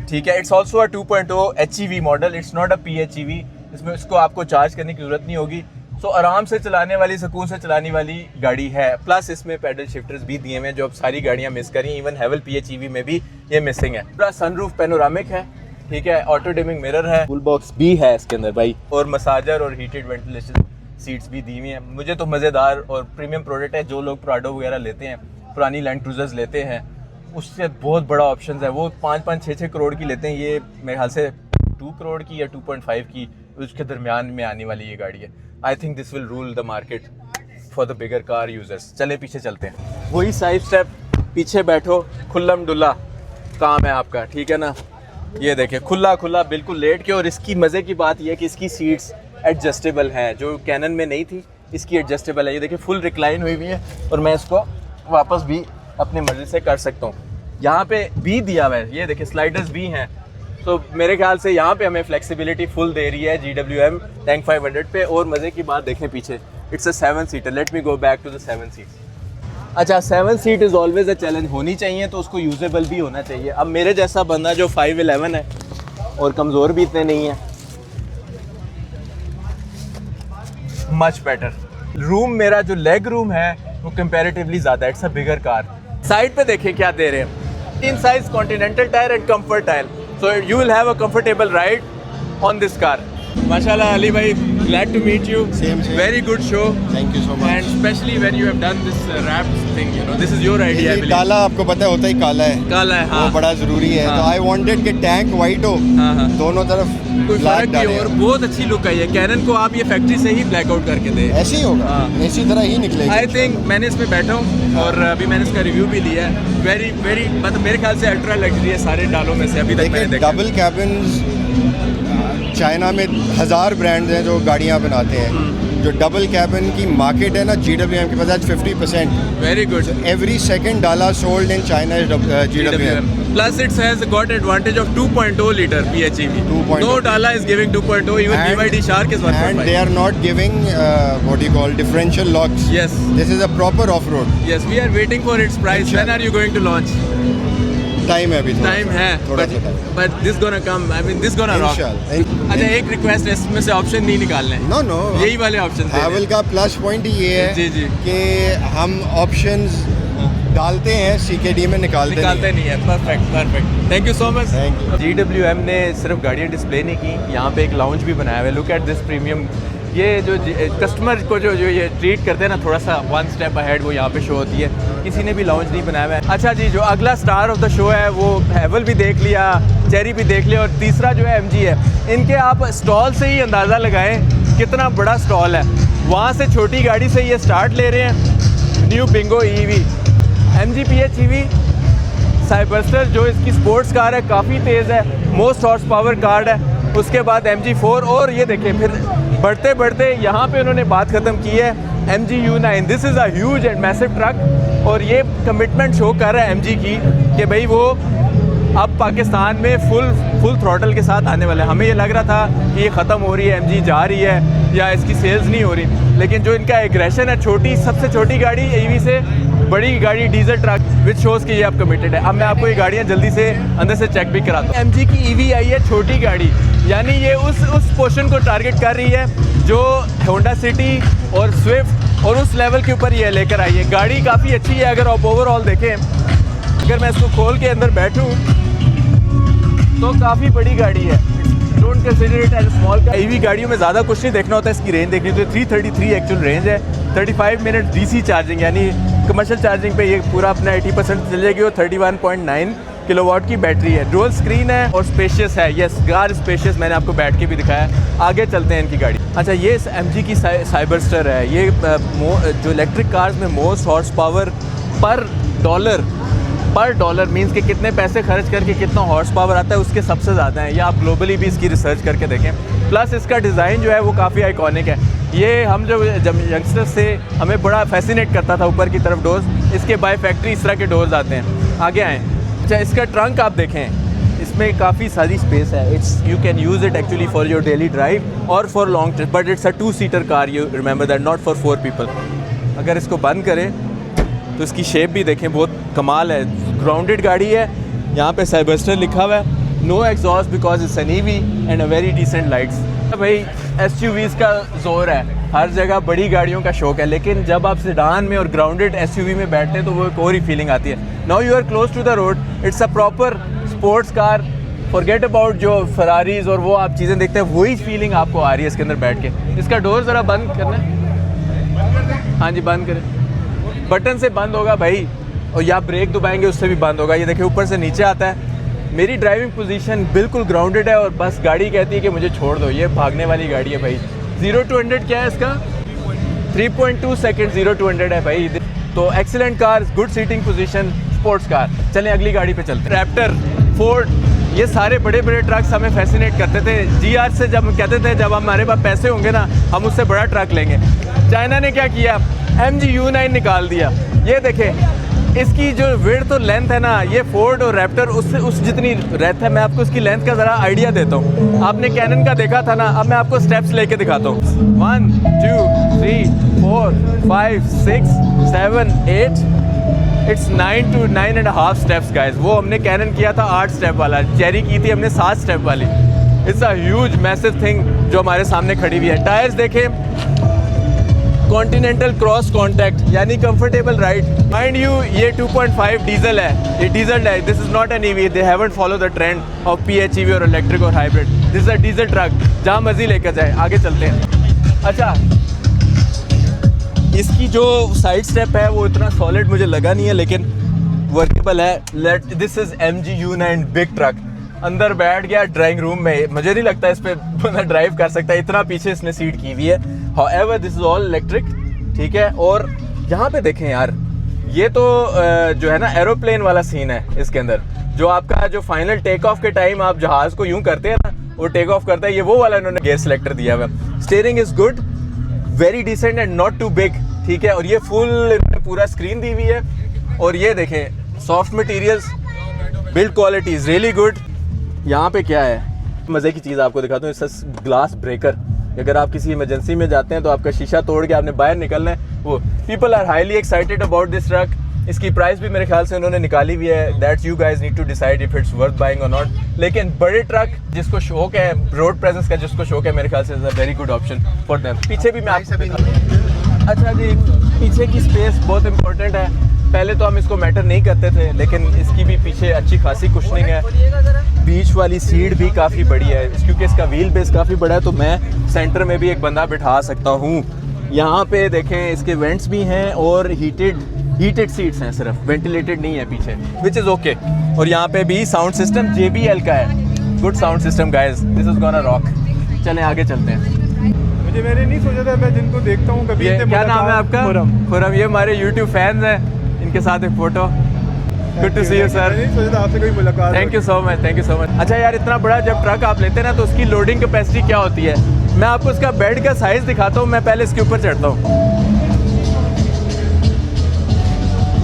ठीक है, it's also a 2.0 HEV model, it's not a PHEV। इसमें इसको आपको चार्ज करने की ज़रूरत नहीं होगी। सो आराम से चलाने वाली, सुकून से चलाने वाली गाड़ी है। प्लस इसमें पैडल शिफ्टर्स भी दिए हुए हैं जो अब सारी गाड़ियाँ मिस करी, इवन हैवल PHEV में भी ये मिसिंग है। पूरा सनरूफ पैनोरामिक है, ठीक है, ऑटो डिमिंग मिरर है, टूल बॉक्स भी है इसके अंदर भाई, और मसाजर और हीटेड वेंटिलेशन सीट्स भी दी हुई हैं। मुझे तो मज़ेदार और प्रीमियम प्रोडक्ट है। जो लोग प्राडो वगैरह लेते हैं, पुरानी लैंड क्रूजर्स लेते हैं, उससे बहुत बड़ा ऑप्शन है। वो 5-5, 6-6 करोड़ की लेते हैं, ये मेरे ख्याल से 2 करोड़ की या 2.5 की उसके दरमियान में आने वाली ये गाड़ी है। I think this will rule the market for the bigger car users. चले पीछे चलते हैं। वही साइड स्टेप, पीछे बैठो, खुल्लम डुल्ला काम है आपका, ठीक है ना। ये देखिए खुला खुला बिल्कुल लेट के, और इसकी मज़े की बात यह है कि इसकी सीट्स एडजस्टेबल हैं, जो कैनन में नहीं थी, इसकी एडजस्टेबल है। ये देखिए फुल रिक्लाइन हुई हुई है और मैं इसको वापस भी अपनी मर्जी से कर सकता हूँ। यहाँ पे भी दिया हुआ है, ये देखिए स्लाइडर्स भी हैं। तो मेरे ख्याल से यहाँ पे हमें फ्लेक्सिबिलिटी फुल दे रही है GWM टैंक 500 पे। और मज़े की बात देखें पीछे, it's a 7 seater. Let me go back to the 7 seat. अच्छा, 7 seat is always a challenge, होनी चाहिए तो उसको यूजेबल भी होना चाहिए। अब मेरे जैसा बंदा जो 5'11" है और कमज़ोर भी इतने नहीं है, मच बेटर। रूम मेरा जो लेग रूम है वो कंपैरेटिवली ज़्यादा है, it's a bigger car. Side पे देखें क्या दे रहे हैं, 3 size continental tyre and comfort tyre, so you will have a comfortable ride on this car. माशाल्लाह अली भाई, glad to meet you.
Same.
Very good show.
Thank you so much.
And especially when you have done this wrap thing, you know, this is your idea, I
ये
believe.
काला आपको पता है होता ही काला है,
काला है, हाँ।
वो बड़ा ज़रूरी है।
हाँ।
तो आई वांटेड कि टैंक वाइट हो,
हाँ, हाँ।
दोनों तरफ
कोई
ब्लैक
फर्क नहीं,
डाले।
और बहुत अच्छी लुक आई है। कैनन को आप ये फैक्ट्री से ही ब्लैक आउट करके दे।
ऐसे ही होगा,
हाँ।
इसी तरह ही निकलेगा।
आई थिंक मैंने इसमें बैठा हूँ और अभी मैंने इसका रिव्यू भी लिया है। वेरी वेरी, मतलब मेरे ख्याल से अल्ट्रा लग्जरी है सारे डालों में से अभी तक मैंने
देखिए
देखा।
डबल कैबिन्स, चाइना में 1000 ब्रांड्स हैं जो गाड़ियाँ बनाते हैं। जो डबल कैबिन की मार्केट है ना GWM के पास आज 50%।
Very good.
Every second dollar sold in China is GWM.
Plus it has got advantage of 2.0 liter PHEV.
2.0.
No Dala is giving 2.0. Even
And-
BYD Shark is 1.5.
And they are not giving what do you call differential locks.
Yes.
This is a proper off-road.
Yes, we are waiting for its price. When are you going to launch?
Time है अभी थोड़ा
Time
सा,
है,
थोड़ा
but
सा time।
but this gonna come. I mean, this gonna rock.
इंशाल्लाह।
अच्छा, एक रिक्वेस्ट है, इसमें से ऑप्शन नहीं निकालने हैं।
नो नो,
यही वाले ऑप्शन
हैवल का प्लस पॉइंट ये है
जी, जी।
कि हम ऑप्शंस डालते हैं, CKD में निकालते
नहीं है। Perfect perfect, thank you so much.
Thank you.
GWM ने सिर्फ गाड़ियाँ डिस्प्ले नहीं की, यहाँ पे एक लाउंज भी बनाया हुआ है। Look at this premium. ये जो कस्टमर को जो ये ट्रीट करते हैं ना, थोड़ा सा 1 स्टेप अहेड, वो यहाँ पे शो होती है। किसी ने भी लाउंज नहीं बनाया हुआ है। अच्छा जी, जो अगला स्टार ऑफ द शो है वो हैवल भी देख लिया, चेरी भी देख लिया, और तीसरा जो है MG है। इनके आप स्टॉल से ही अंदाज़ा लगाएं कितना बड़ा स्टॉल है। वहाँ से छोटी गाड़ी से ये स्टार्ट ले रहे हैं, new Bingo EV, MG PHEV Cyberster जो इसकी स्पोर्ट्स कार है, काफ़ी तेज़ है, मोस्ट हॉर्स पावर कार है। उसके बाद MG4, और ये देखें फिर बढ़ते बढ़ते यहाँ पे उन्होंने बात ख़त्म की है MG U9। This is a huge and massive truck, और ये कमिटमेंट शो कर रहा है MG की कि भाई वो अब पाकिस्तान में फुल थ्रॉटल के साथ आने वाला है। हमें ये लग रहा था कि ये ख़त्म हो रही है, MG जा रही है या इसकी सेल्स नहीं हो रही, लेकिन जो इनका एग्रेशन है, सबसे छोटी गाड़ी EV से बड़ी गाड़ी डीजल ट्रक, विच शोज़ कि ये अब कमिटेड है। अब मैं आपको ये गाड़ियाँ जल्दी से अंदर से चेक भी कराता हूँ। MG की EV आई है छोटी गाड़ी, यानी ये उस पोर्शन को टारगेट कर रही है जो होंडा सिटी और स्विफ्ट और उस लेवल के ऊपर ये लेकर आई है। गाड़ी काफ़ी अच्छी है। अगर आप ओवरऑल देखें, अगर मैं इसको खोल के अंदर बैठूँ तो काफ़ी बड़ी गाड़ी है। Don't consider it as small car. EV गाड़ियों में ज़्यादा कुछ नहीं देखना होता, इसकी रेंज देखनी तो 333 एक्चुअल रेंज है। 35 मिनट DC चार्जिंग, यानी कमर्शियल चार्जिंग पे ये पूरा अपना 80% चल जाएगी, और 31.9 किलोवाट की बैटरी है। डुअल स्क्रीन है और स्पेशियस है। यस, कार स्पेशियस, मैंने आपको बैठ के भी दिखाया। आगे चलते हैं इनकी गाड़ी। अच्छा, ये MG की साइबरस्टर है। ये जो इलेक्ट्रिक कार्स में मोस्ट हॉर्स पावर पर डॉलर पर डॉलर मीन्स कि कितने पैसे खर्च करके कितना हॉर्स पावर आता है उसके सबसे ज़्यादा हैं। ये आप ग्लोबली भी इसकी रिसर्च करके देखें। प्लस इसका डिज़ाइन जो है वो काफ़ी आइकॉनिक है। ये हम जब यंगस्टर्स से हमें बड़ा फैसिनेट करता था ऊपर की तरफ डोर्स, इसके बाय फैक्ट्री इस तरह के डोर्स आते हैं। आगे आएँ। अच्छा, इसका ट्रंक आप देखें, इसमें काफ़ी सारी स्पेस है। It's you can use it actually for your daily drive और for long trip, but it's a two seater car, you remember that, not for 4 people. अगर इसको बंद करें तो इसकी शेप भी देखें, बहुत कमाल है। ग्राउंडेड गाड़ी है, यहाँ पे साइबस्टर लिखा हुआ है। No exhaust because it's an EV and a very decent lights. भाई एसयूवीज़ का जोर है, हर जगह बड़ी गाड़ियों का शौक है, लेकिन जब आप सेडान में और ग्राउंडेड एसयूवी में बैठते हैं तो वो एक और ही फीलिंग आती है। Now you are close to the road, it's a proper sports car. Forget about जो फरारीज और वो आप चीज़ें देखते हैं, वही फीलिंग आपको आ रही है इसके अंदर बैठ के। इसका डोर ज़रा बंद करना है। हाँ जी, बंद करें। बटन से बंद होगा भाई, और या ब्रेक दबाएंगे उससे भी बंद होगा। ये देखिए ऊपर से नीचे आता है। मेरी ड्राइविंग पोजीशन बिल्कुल ग्राउंडेड है और बस गाड़ी कहती है कि मुझे छोड़ दो। ये भागने वाली गाड़ी है भाई। 0-100 क्या है इसका? 3.2 सेकेंड 0-100 है भाई। तो excellent car, good seating position, sports car. चलें अगली गाड़ी पे चलते हैं। रैप्टर, फोर्ड, ये सारे बड़े बड़े ट्रक्स हमें फैसिनेट करते थे। GR से जब हम कहते थे जब हमारे पास पैसे होंगे ना हम उससे बड़ा ट्रक लेंगे। चाइना ने क्या किया, MG U9 निकाल दिया। ये देखें इसकी जो विड्थ और लेंथ है ना, ये फोर्ड और रैप्टर उससे उस जितनी रेथ है। मैं आपको इसकी लेंथ का ज़रा आइडिया देता हूँ। आपने कैनन का देखा था ना, अब मैं आपको स्टेप्स लेके दिखाता हूँ। 1 2 3 4 5 6 7 8 इट्स 9 to 9.5 स्टेप्स गाइस। वो हमने कैनन किया था 8 स्टेप वाला, चेरी की थी हमने 7 स्टेप वाली। It's a huge massive thing जो हमारे सामने खड़ी हुई है। टायर्स देखें, कॉन्टिनेंटल क्रॉस कॉन्टैक्ट यानी कंफर्टेबल राइड। माइंड यू ये 2.5 डीजल है, ये डीजल है, this is not an EV. They haven't follow the trend of PHEV और इलेक्ट्रिक और hybrid. This is a diesel truck, जहाँ मर्जी लेकर जाए। आगे चलते हैं। अच्छा, इसकी जो साइड स्टेप है वो इतना सॉलिड मुझे लगा नहीं है, लेकिन वर्केबल है। This is MG U9 big truck. अंदर बैठ गया ड्राइविंग रूम में, मुझे नहीं लगता इस पे बंदा ड्राइव कर सकता है, इतना पीछे इसने सीट की हुई है। However this is all electric, ठीक है। और यहाँ पे देखें यार, ये तो जो है ना एरोप्लेन वाला सीन है इसके अंदर। जो आपका जो फाइनल टेक ऑफ के टाइम आप जहाज को यूं करते हैं ना, वो टेक ऑफ करता है, ये वो वाला इन्होंने गियर सिलेक्टर दिया हुआ। Steering is good, very decent and not too big, ठीक है। और ये फुल पूरा स्क्रीन दी हुई है। और ये देखें soft materials, build quality is really good. यहाँ पे क्या है मज़े की चीज़ आपको दिखाता हूँ, इस ग्लास ब्रेकर। अगर आप किसी इमरजेंसी में जाते हैं तो आपका शीशा तोड़ के आपने बाहर निकलना है, वो people are highly excited about this truck. इसकी प्राइस भी मेरे ख्याल से उन्होंने निकाली हुई है। That's you guys need to decide if it's worth buying और नॉट। लेकिन बड़े ट्रक जिसको शौक है, रोड प्रेजेंस का जिसको शौक है, मेरे ख्याल से is a very good option for them. पीछे भी मैं आपको, अच्छा जी, पीछे की स्पेस बहुत इंपॉर्टेंट है। पहले तो हम इसको मैटर नहीं करते थे, लेकिन इसकी भी पीछे अच्छी खासी कुशनिंग है। बीच वाली सीट भी काफ़ी बड़ी है, क्योंकि इसका व्हील बेस काफ़ी बड़ा है, तो मैं सेंटर में भी एक बंदा बिठा सकता हूँ। यहाँ पे देखें इसके वेंट्स भी हैं और हीटेड सीट्स हैं, सिर्फ वेंटिलेटेड नहीं है पीछे, विच इज़ ओके। और यहाँ पे भी साउंड सिस्टम JBL का है, good sound system guys, this is gonna rock. चलें आगे चलते हैं।
मैंने नहीं सोचा था, मैं जिनको देखता हूँ कभी।
क्या नाम है आपका? खुरम। ये हमारे YouTube फैंस हैं, इनके साथ एक photo. Good to see you sir.
नहीं सोचा था आपसे कोई मुलाकात।
Thank you so much, thank you so much. अच्छा यार, इतना बड़ा जब ट्रक आप लेते हैं ना तो उसकी लोडिंग कैपेसिटी क्या होती है, मैं आपको उसका बेड का साइज दिखाता हूँ। मैं पहले इसके ऊपर चढ़ता हूँ।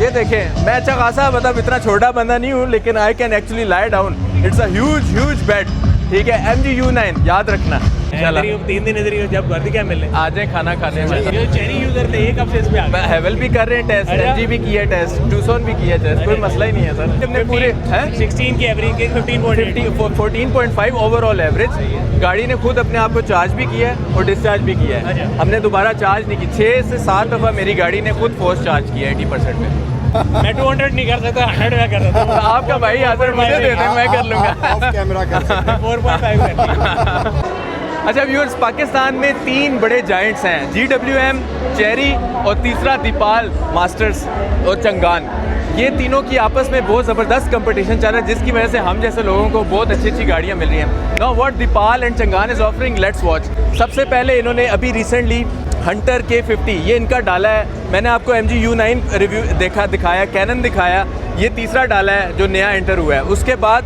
ये देखें, मैं अच्छा खासा मतलब इतना छोटा बंदा नहीं हूँ, लेकिन I can actually lie down. It's a huge bed, ठीक है। MG U9 याद रखना।
3 दिन इधर ही हो, जब घर क्या मिलने
आ जाए खाना खाने में।
ये चेरी यूजर थे, एक हफ्ते इसमें आ गए।
हेवल भी कर रहे हैं टेस्ट, MG भी किया टेस्ट, टूसन भी किया टेस्ट, कोई मसला ही नहीं है सर। हमने पूरे
16 की एवरेज के
14.5 ओवरऑल एवरेज। गाड़ी ने खुद अपने आप को चार्ज भी किया है और डिस्चार्ज भी किया है। हमने दोबारा चार्ज नहीं की। 6 से 7 दफ़ा मेरी गाड़ी ने खुद फोर्स चार्ज किया है 80% में।
मैं 200 नहीं कर सकता, 100 में कर सकता हूं।
आपका भाई हाजिर मुझे दे दें, मैं कर लूँगा।
ऑफ कैमरा कर सकते हैं।
4.5
अच्छा व्यूअर्स, पाकिस्तान में 3 बड़े जायंट्स हैं, GWM, चेरी और तीसरा दीपाल मास्टर्स और चंगान। ये तीनों की आपस में बहुत ज़बरदस्त कंपटीशन चल रहा है, जिसकी वजह से हम जैसे लोगों को बहुत अच्छी गाड़ियाँ मिल रही हैं। Now what Deepal and Changan is offering, let's watch. सबसे पहले इन्होंने अभी रिसेंटली हंटर K50 ये इनका डाला है। मैंने आपको MG U9 रिव्यू दिखाया, कैनन दिखाया, ये तीसरा डाला है जो नया एंटर हुआ है। उसके बाद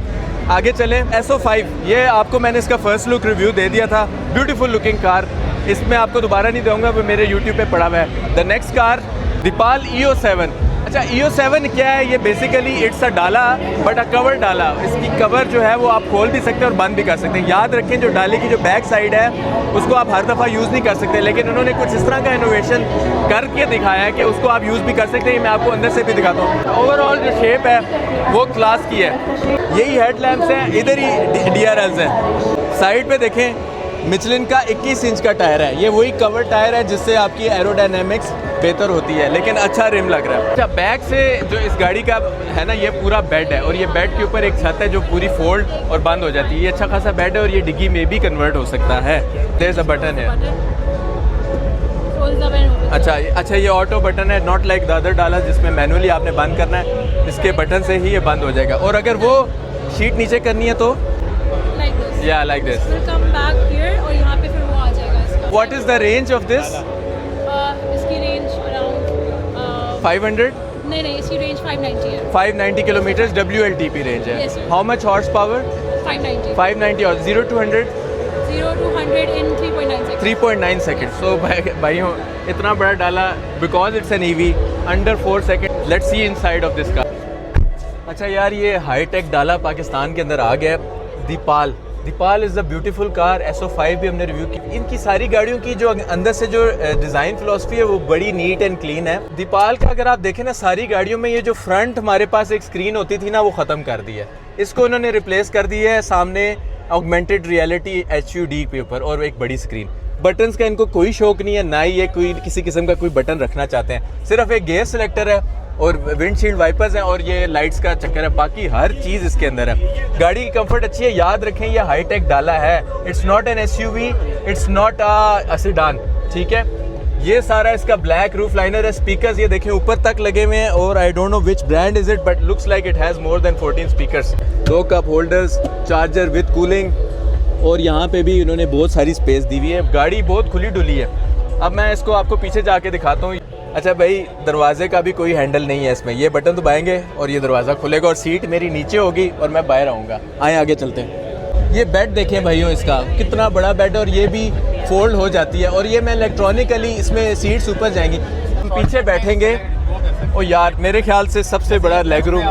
आगे चलें, SO5, ये आपको मैंने इसका फर्स्ट लुक रिव्यू दे दिया था। ब्यूटीफुल लुकिंग कार, इसमें आपको दोबारा नहीं दूंगा, वो मेरे यूट्यूब पे पड़ा हुआ है। The next car Deepal EO7। अच्छा, EO7 क्या है? ये बेसिकली इट्स अ डाला बट अ कवर डाला। इसकी कवर जो है वो आप खोल भी सकते हैं और बंद भी कर सकते हैं। याद रखें जो डाले की जो बैक साइड है उसको आप हर दफ़ा यूज़ नहीं कर सकते, लेकिन उन्होंने कुछ इस तरह का इनोवेशन करके दिखाया है कि उसको आप यूज़ भी कर सकते हैं। मैं आपको अंदर से भी दिखाता हूँ। ओवरऑल जो शेप है वो क्लास की है। यही हेडलैम्प्स हैं, इधर ही DRLs हैं। साइड पे देखें, मिचलिन का 21 इंच का टायर है। ये वही कवर टायर है जिससे आपकी एरोडायनेमिक्स बेहतर होती है, लेकिन अच्छा रिम लग रहा है। अच्छा, बैक से जो इस गाड़ी का है ना, ये पूरा बेड है और ये बेड के ऊपर एक छत है जो पूरी फोल्ड और बंद हो जाती है। ये अच्छा खासा बेड है और ये डिग्गी में भी कन्वर्ट हो सकता है। देयर इज अ बटन है। अच्छा, ये ऑटो बटन है, नॉट लाइक द अदर डाला जिसमें मैनुअली आपने बंद करना है। इसके बटन से ही ये बंद हो जाएगा। और अगर वो शीट नीचे करनी है तो या लाइक दिस,
और यहाँ पे फिर वो आ जाएगा इसका।
What is the range of this?
इसकी रेंज अराउंड
500?
नहीं, इसकी रेंज 590 है।
590 किलोमीटर WLTP रेंज है।
Yes, sir.
How much horse power? 590 और 0 to 100
in 3.9 seconds.
3.9 सेकेंड। सो भाइयों, इतना बड़ा डाला because it's N EV, under 4 second. Let's see inside of this car. अच्छा यार, ये हाईटेक डाला पाकिस्तान के अंदर आ गया। Deepal is a beautiful car. SO5 भी हमने रिव्यू की। इनकी सारी गाड़ियों की जो अंदर से जो डिज़ाइन फिलोसफी है वो बड़ी नीट एंड क्लीन है। दीपाल का अगर आप देखें ना, सारी गाड़ियों में ये जो फ्रंट हमारे पास एक स्क्रीन होती थी ना, वो ख़त्म कर दी है। इसको उन्होंने रिप्लेस कर दी है सामने ऑगमेंटेड रियलिटी HUD के ऊपर और एक बड़ी स्क्रीन। बटन्स का इनको कोई शौक नहीं है, ना ही ये कोई किसी किस्म का कोई बटन रखना चाहते हैं। सिर्फ एक गियर सिलेक्टर है और विंडशील्ड वाइपर्स हैं और ये लाइट्स का चक्कर है। बाकी हर चीज़ इसके अंदर है। गाड़ी की कंफर्ट अच्छी है। याद रखें ये हाईटेक डाला है। It's not an SUV, it's not a sedan, ठीक है। ये सारा इसका ब्लैक रूफ लाइनर है। स्पीकर्स ये देखें ऊपर तक लगे हुए हैं और आई don't know which brand is it, but looks like it has more than 14 speakers. 2 cup holders, charger with cooling, और यहाँ पे भी इन्होंने बहुत सारी स्पेस दी हुई है। गाड़ी बहुत खुली डुली है। अब मैं इसको आपको पीछे जाके दिखाता हूँ। अच्छा भाई, दरवाजे का भी कोई हैंडल नहीं है इसमें। ये बटन दबाएंगे और ये दरवाज़ा खुलेगा और सीट मेरी नीचे होगी और मैं बाहर आऊँगा। आए आगे चलते हैं। ये बेड देखें भाइयों, इसका कितना बड़ा बेड है और ये भी फोल्ड हो जाती है। और ये मैं इलेक्ट्रॉनिकली इसमें सीट्स ऊपर जाएंगी। हम पीछे बैठेंगे और यार मेरे ख्याल से सबसे बड़ा लेग रूम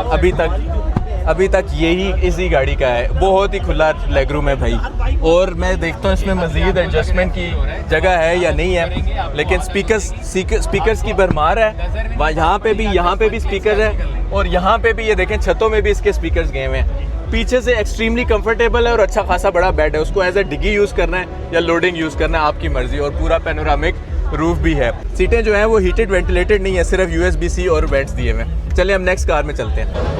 अभी तक यही इसी गाड़ी का है। बहुत ही खुला लेग रूम है भाई। और मैं देखता हूँ इसमें मज़ीद एडजस्टमेंट की जगह है या नहीं है, लेकिन स्पीकर्स की भरमार है। यहाँ पे भी स्पीकर है और यहाँ पे भी ये देखें, छतों में भी इसके स्पीकर्स गए हुए हैं। पीछे से एक्सट्रीमली कंफर्टेबल है और अच्छा खासा बड़ा बेड है। उसको एज ए डिग्गी यूज़ करना है या लोडिंग यूज़ करना है, आपकी मर्ज़ी। और पूरा पैनोरामिक रूफ भी है। सीटें जो हैं वो हीटेड वेंटिलेटेड नहीं है, सिर्फ USB-C और वेंट्स दिए हुए हैं। चलिए हम नेक्स्ट कार में चलते हैं।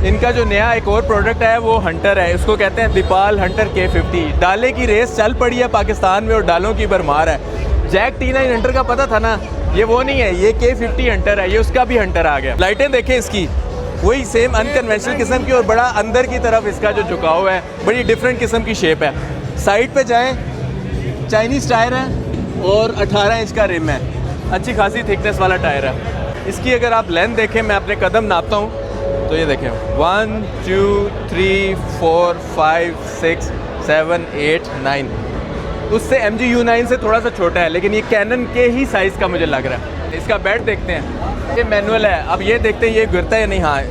इनका जो नया एक और प्रोडक्ट है वो हंटर है। इसको कहते हैं दीपाल हंटर K50। डाले की रेस चल पड़ी है पाकिस्तान में और डालों की भरमार है। जैक T9 हंटर का पता था ना, ये वो नहीं है, ये K50 हंटर है। ये उसका भी हंटर आ गया। लाइटें देखें इसकी, वही सेम अनकन्वेंशनल किस्म की और बड़ा अंदर की तरफ इसका जो झुकाव है, बड़ी डिफरेंट किस्म की शेप है। साइड पे जाएं, चाइनीज़ टायर है और 18 इंच का रिम है। अच्छी खासी थिकनेस वाला टायर है। इसकी अगर आप लेंथ देखें, मैं अपने कदम नापता हूँ तो ये देखें 1 2 3 4 5 6 7 8 9। उससे MG U9 से थोड़ा सा छोटा है, लेकिन ये कैनन के ही साइज़ का मुझे लग रहा है। इसका बेड देखते हैं, ये मैनुअल है। अब ये देखते हैं ये गिरता है नहीं। हाँ,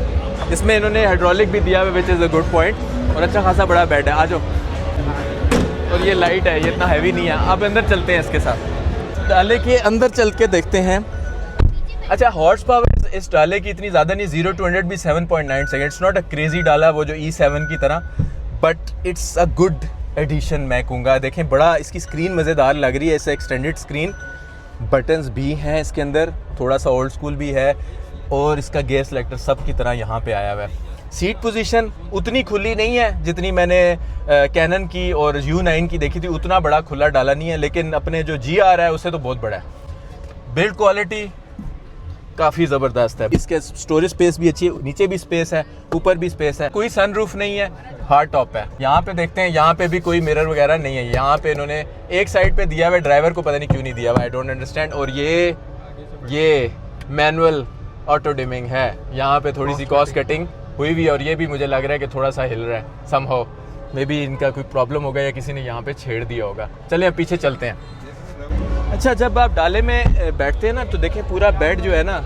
इसमें इन्होंने हाइड्रोलिक भी दिया हुआ, which is a good point. और अच्छा खासा बड़ा बेड है। आ जाओ। और ये लाइट है, ये इतना हैवी नहीं है। अब अंदर चलते हैं इसके साथ। डाले के अंदर चल के देखते हैं। अच्छा, हॉर्स पावर इस डाले की इतनी ज़्यादा नहीं, 0 to 100 भी 7.9 second. It's not a crazy डाला वो जो E7 की तरह, but it's a good addition मैं कहूँगा। देखें, बड़ा इसकी स्क्रीन मज़ेदार लग रही है। इससे एक्सटेंडेड स्क्रीन, बटन्स भी हैं इसके अंदर, थोड़ा सा ओल्ड स्कूल भी है और इसका गियर सेलेक्टर सब की तरह यहाँ पे आया हुआ है। सीट पोजीशन उतनी खुली नहीं है जितनी मैंने कैनन की और U9 की देखी थी। उतना बड़ा खुला डाला नहीं है, लेकिन अपने जो GR है उससे तो बहुत बड़ा है। बिल्ड क्वालिटी काफ़ी ज़बरदस्त है। इसके स्टोरेज स्पेस भी अच्छी है, नीचे भी स्पेस है, ऊपर भी स्पेस है। कोई सनरूफ नहीं है, हार्ड टॉप है। यहाँ पे देखते हैं, यहाँ पे भी कोई मिरर वगैरह नहीं है। यहाँ पे इन्होंने एक साइड पे दिया हुआ है, ड्राइवर को पता नहीं क्यों नहीं दिया हुआ, आई डोंट अंडरस्टैंड। और ये मैनुअल ऑटो डिमिंग है, यहाँ पे थोड़ी सी कॉस्ट कटिंग हुई भी, और ये भी मुझे लग रहा है कि थोड़ा सा हिल रहा है समहाउ, मे बी इनका कोई प्रॉब्लम होगा या किसी ने यहाँ पे छेड़ दिया होगा। चलिए अब पीछे चलते हैं। अच्छा, जब आप डाले में बैठते हैं ना तो देखें पूरा बेड जो है ना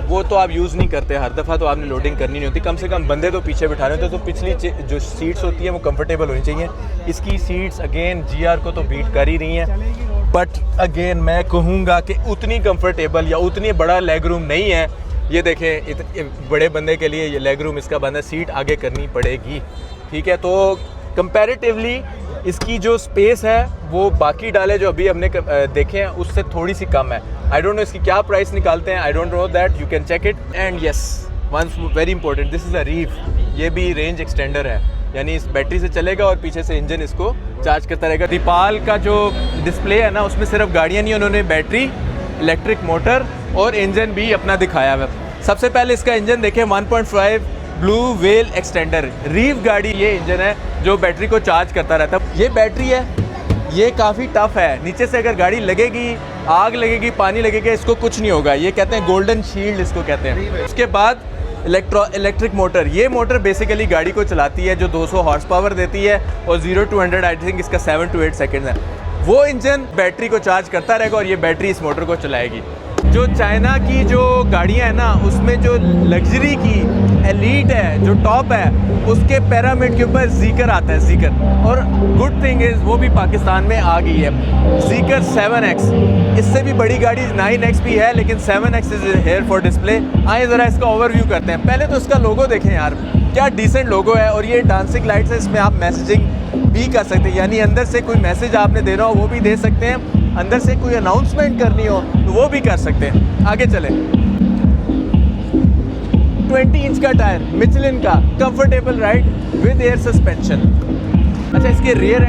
वो तो आप यूज़ नहीं करते, हर दफ़ा तो आपने लोडिंग करनी नहीं होती, कम से कम बंदे तो पीछे बिठा रहे होते, तो पिछली जो सीट्स होती हैं वो कंफर्टेबल होनी चाहिए। इसकी सीट्स अगेन GR को तो बीट कर ही रही हैं, बट अगेन मैं कहूँगा कि उतनी कंफर्टेबल या उतनी बड़ा लेग रूम नहीं है। ये देखें बड़े बंदे के लिए ये लेग रूम इसका बंद है, सीट आगे करनी पड़ेगी, ठीक है। तो कंपैरेटिवली इसकी जो स्पेस है वो बाकी डाले जो अभी हमने देखे हैं उससे थोड़ी सी कम है। आई डोंट नो इसकी क्या प्राइस निकालते हैं, I don't know that, you can check it. And yes, once very important, this is a REEV, ये भी रेंज एक्सटेंडर है, यानी इस बैटरी से चलेगा और पीछे से इंजन इसको चार्ज करता रहेगा। दीपाल का जो डिस्प्ले है ना उसमें सिर्फ गाड़ियाँ नहीं, उन्होंने बैटरी, इलेक्ट्रिक मोटर और इंजन भी अपना दिखाया हुआ। सबसे पहले इसका इंजन देखें, 1.5 ब्लू वेल एक्सटेंडर रीफ गाड़ी, ये इंजन है जो बैटरी को चार्ज करता रहता है। ये बैटरी है, ये काफ़ी टफ है, नीचे से अगर गाड़ी लगेगी, आग लगेगी, पानी लगेगा, इसको कुछ नहीं होगा। ये कहते हैं गोल्डन शील्ड इसको कहते हैं। उसके बाद इलेक्ट्रिक मोटर, ये मोटर बेसिकली गाड़ी को चलाती है जो 200 हॉर्स पावर देती है, और 0 to 100 आई थिंक इसका 7 to 8 सेकेंड है। वो इंजन बैटरी को चार्ज करता रहेगा और ये बैटरी इस मोटर को चलाएगी। जो चाइना की जो गाड़ियाँ हैं ना उसमें जो लग्जरी की एलीट है, जो टॉप है, उसके पैरामिड के ऊपर ज़ीकर आता है, ज़ीकर। और गुड थिंग इज़ वो भी पाकिस्तान में आ गई है, ज़ीकर 7X। इससे भी बड़ी गाड़ी 9X भी है, लेकिन 7X is here for display. आइए ज़रा इसका ओवरव्यू करते हैं। पहले तो इसका लोगो देखें यार, क्या डिसेंट लोगो है, और ये डांसिंग लाइट्स है, इसमें आप मैसेजिंग भी कर सकते हैं, यानी अंदर से कोई मैसेज आपने देना हो वो भी दे सकते हैं, अंदर से कोई अनाउंसमेंट करनी हो तो वो भी कर सकते हैं। आगे चलें। 20 इंच का टायर मिचलिन का, comfortable ride with air suspension. अच्छा, इसके रियर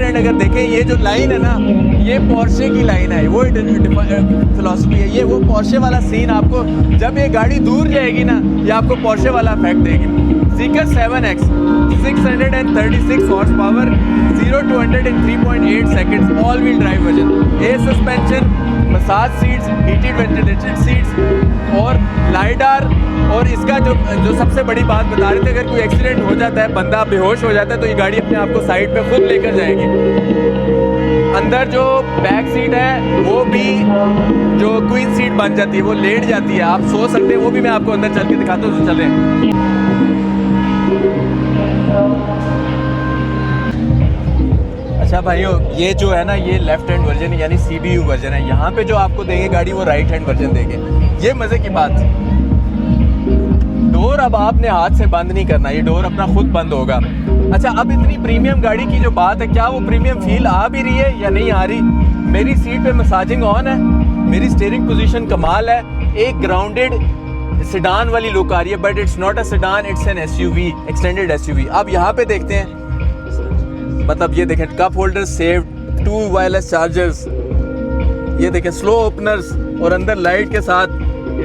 एंड अगर देखें, ये जो लाइन है ना ये पोर्शे की लाइन है, वो फिलॉसफी है, ये वो पोर्शे वाला सीन आपको जब ये गाड़ी दूर जाएगी ना ये आपको पोर्शे वाला इफेक्ट देगी। ज़ीकर 7X 636 horse power, 0 to 100 in 3.8 seconds, all wheel drive version, air suspension, massage seats, heated ventilated seats और लाइडार। और इसका जो सबसे बड़ी बात बता रहे थे, अगर कोई एक्सीडेंट हो जाता है, बंदा बेहोश हो जाता है, तो ये गाड़ी अपने आप को साइड पे खुद लेकर जाएगी। अंदर जो बैक सीट है वो भी जो क्वीन सीट बन जाती है, वो लेट जाती है, आप सो सकते हैं, वो भी मैं आपको अंदर चल के दिखाता हूँ। तो चलें। अच्छा भाइयों, ये जो है ना ये लेफ्ट हैंड वर्जन है, यानी CBU वर्जन है। यहाँ पे जो आपको देंगे गाड़ी वो राइट हैंड वर्जन देंगे। ये मज़े की बात, डोर अब आपने हाथ से बंद नहीं करना, ये डोर अपना खुद बंद होगा। अच्छा, अब इतनी प्रीमियम गाड़ी की जो बात है, क्या वो प्रीमियम फील आ भी रही है या नहीं आ रही? मेरी सीट पे मसाजिंग ऑन है, मेरी स्टीयरिंग पोजीशन कमाल है, एक ग्राउंडेड सेडान वाली लुक आ रही है, but it's not a sedan, it's an SUV, extended SUV। अब यहाँ पे देखते हैं, मतलब ये देखें, cup holder saved, 2 wireless chargers, ये देखें स्लो ओपनर्स, और अंदर लाइट के साथ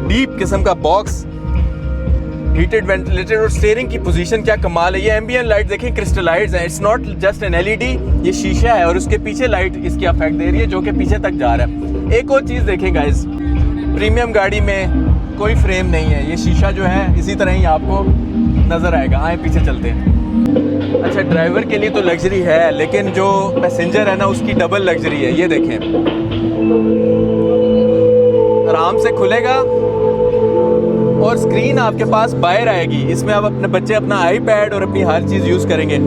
डीप किस्म का बॉक्स, हीटेड वेंटिलेटेड, और स्टीयरिंग की पोजीशन क्या कमाल है। ये एम्बियंट लाइट देखें, क्रिस्टलाइज्ड है, it's not just N LED, ये शीशा है और उसके पीछे लाइट इसकी इफेक्ट दे रही है जो कि पीछे तक जा रहा है। एक और चीज़ देखें गाइस, प्रीमियम गाड़ी में कोई फ्रेम नहीं है, ये शीशा जो है इसी तरह ही आपको नज़र आएगा। आए पीछे चलते हैं। अच्छा, ड्राइवर के लिए तो लग्जरी है, लेकिन जो पैसेंजर है ना उसकी डबल लग्जरी है। ये देखें, आराम से खुलेगा और स्क्रीन आपके पास बाहर आएगी, इसमें आप अपने बच्चे अपना iPad और अपनी हर चीज़ यूज़ करेंगे।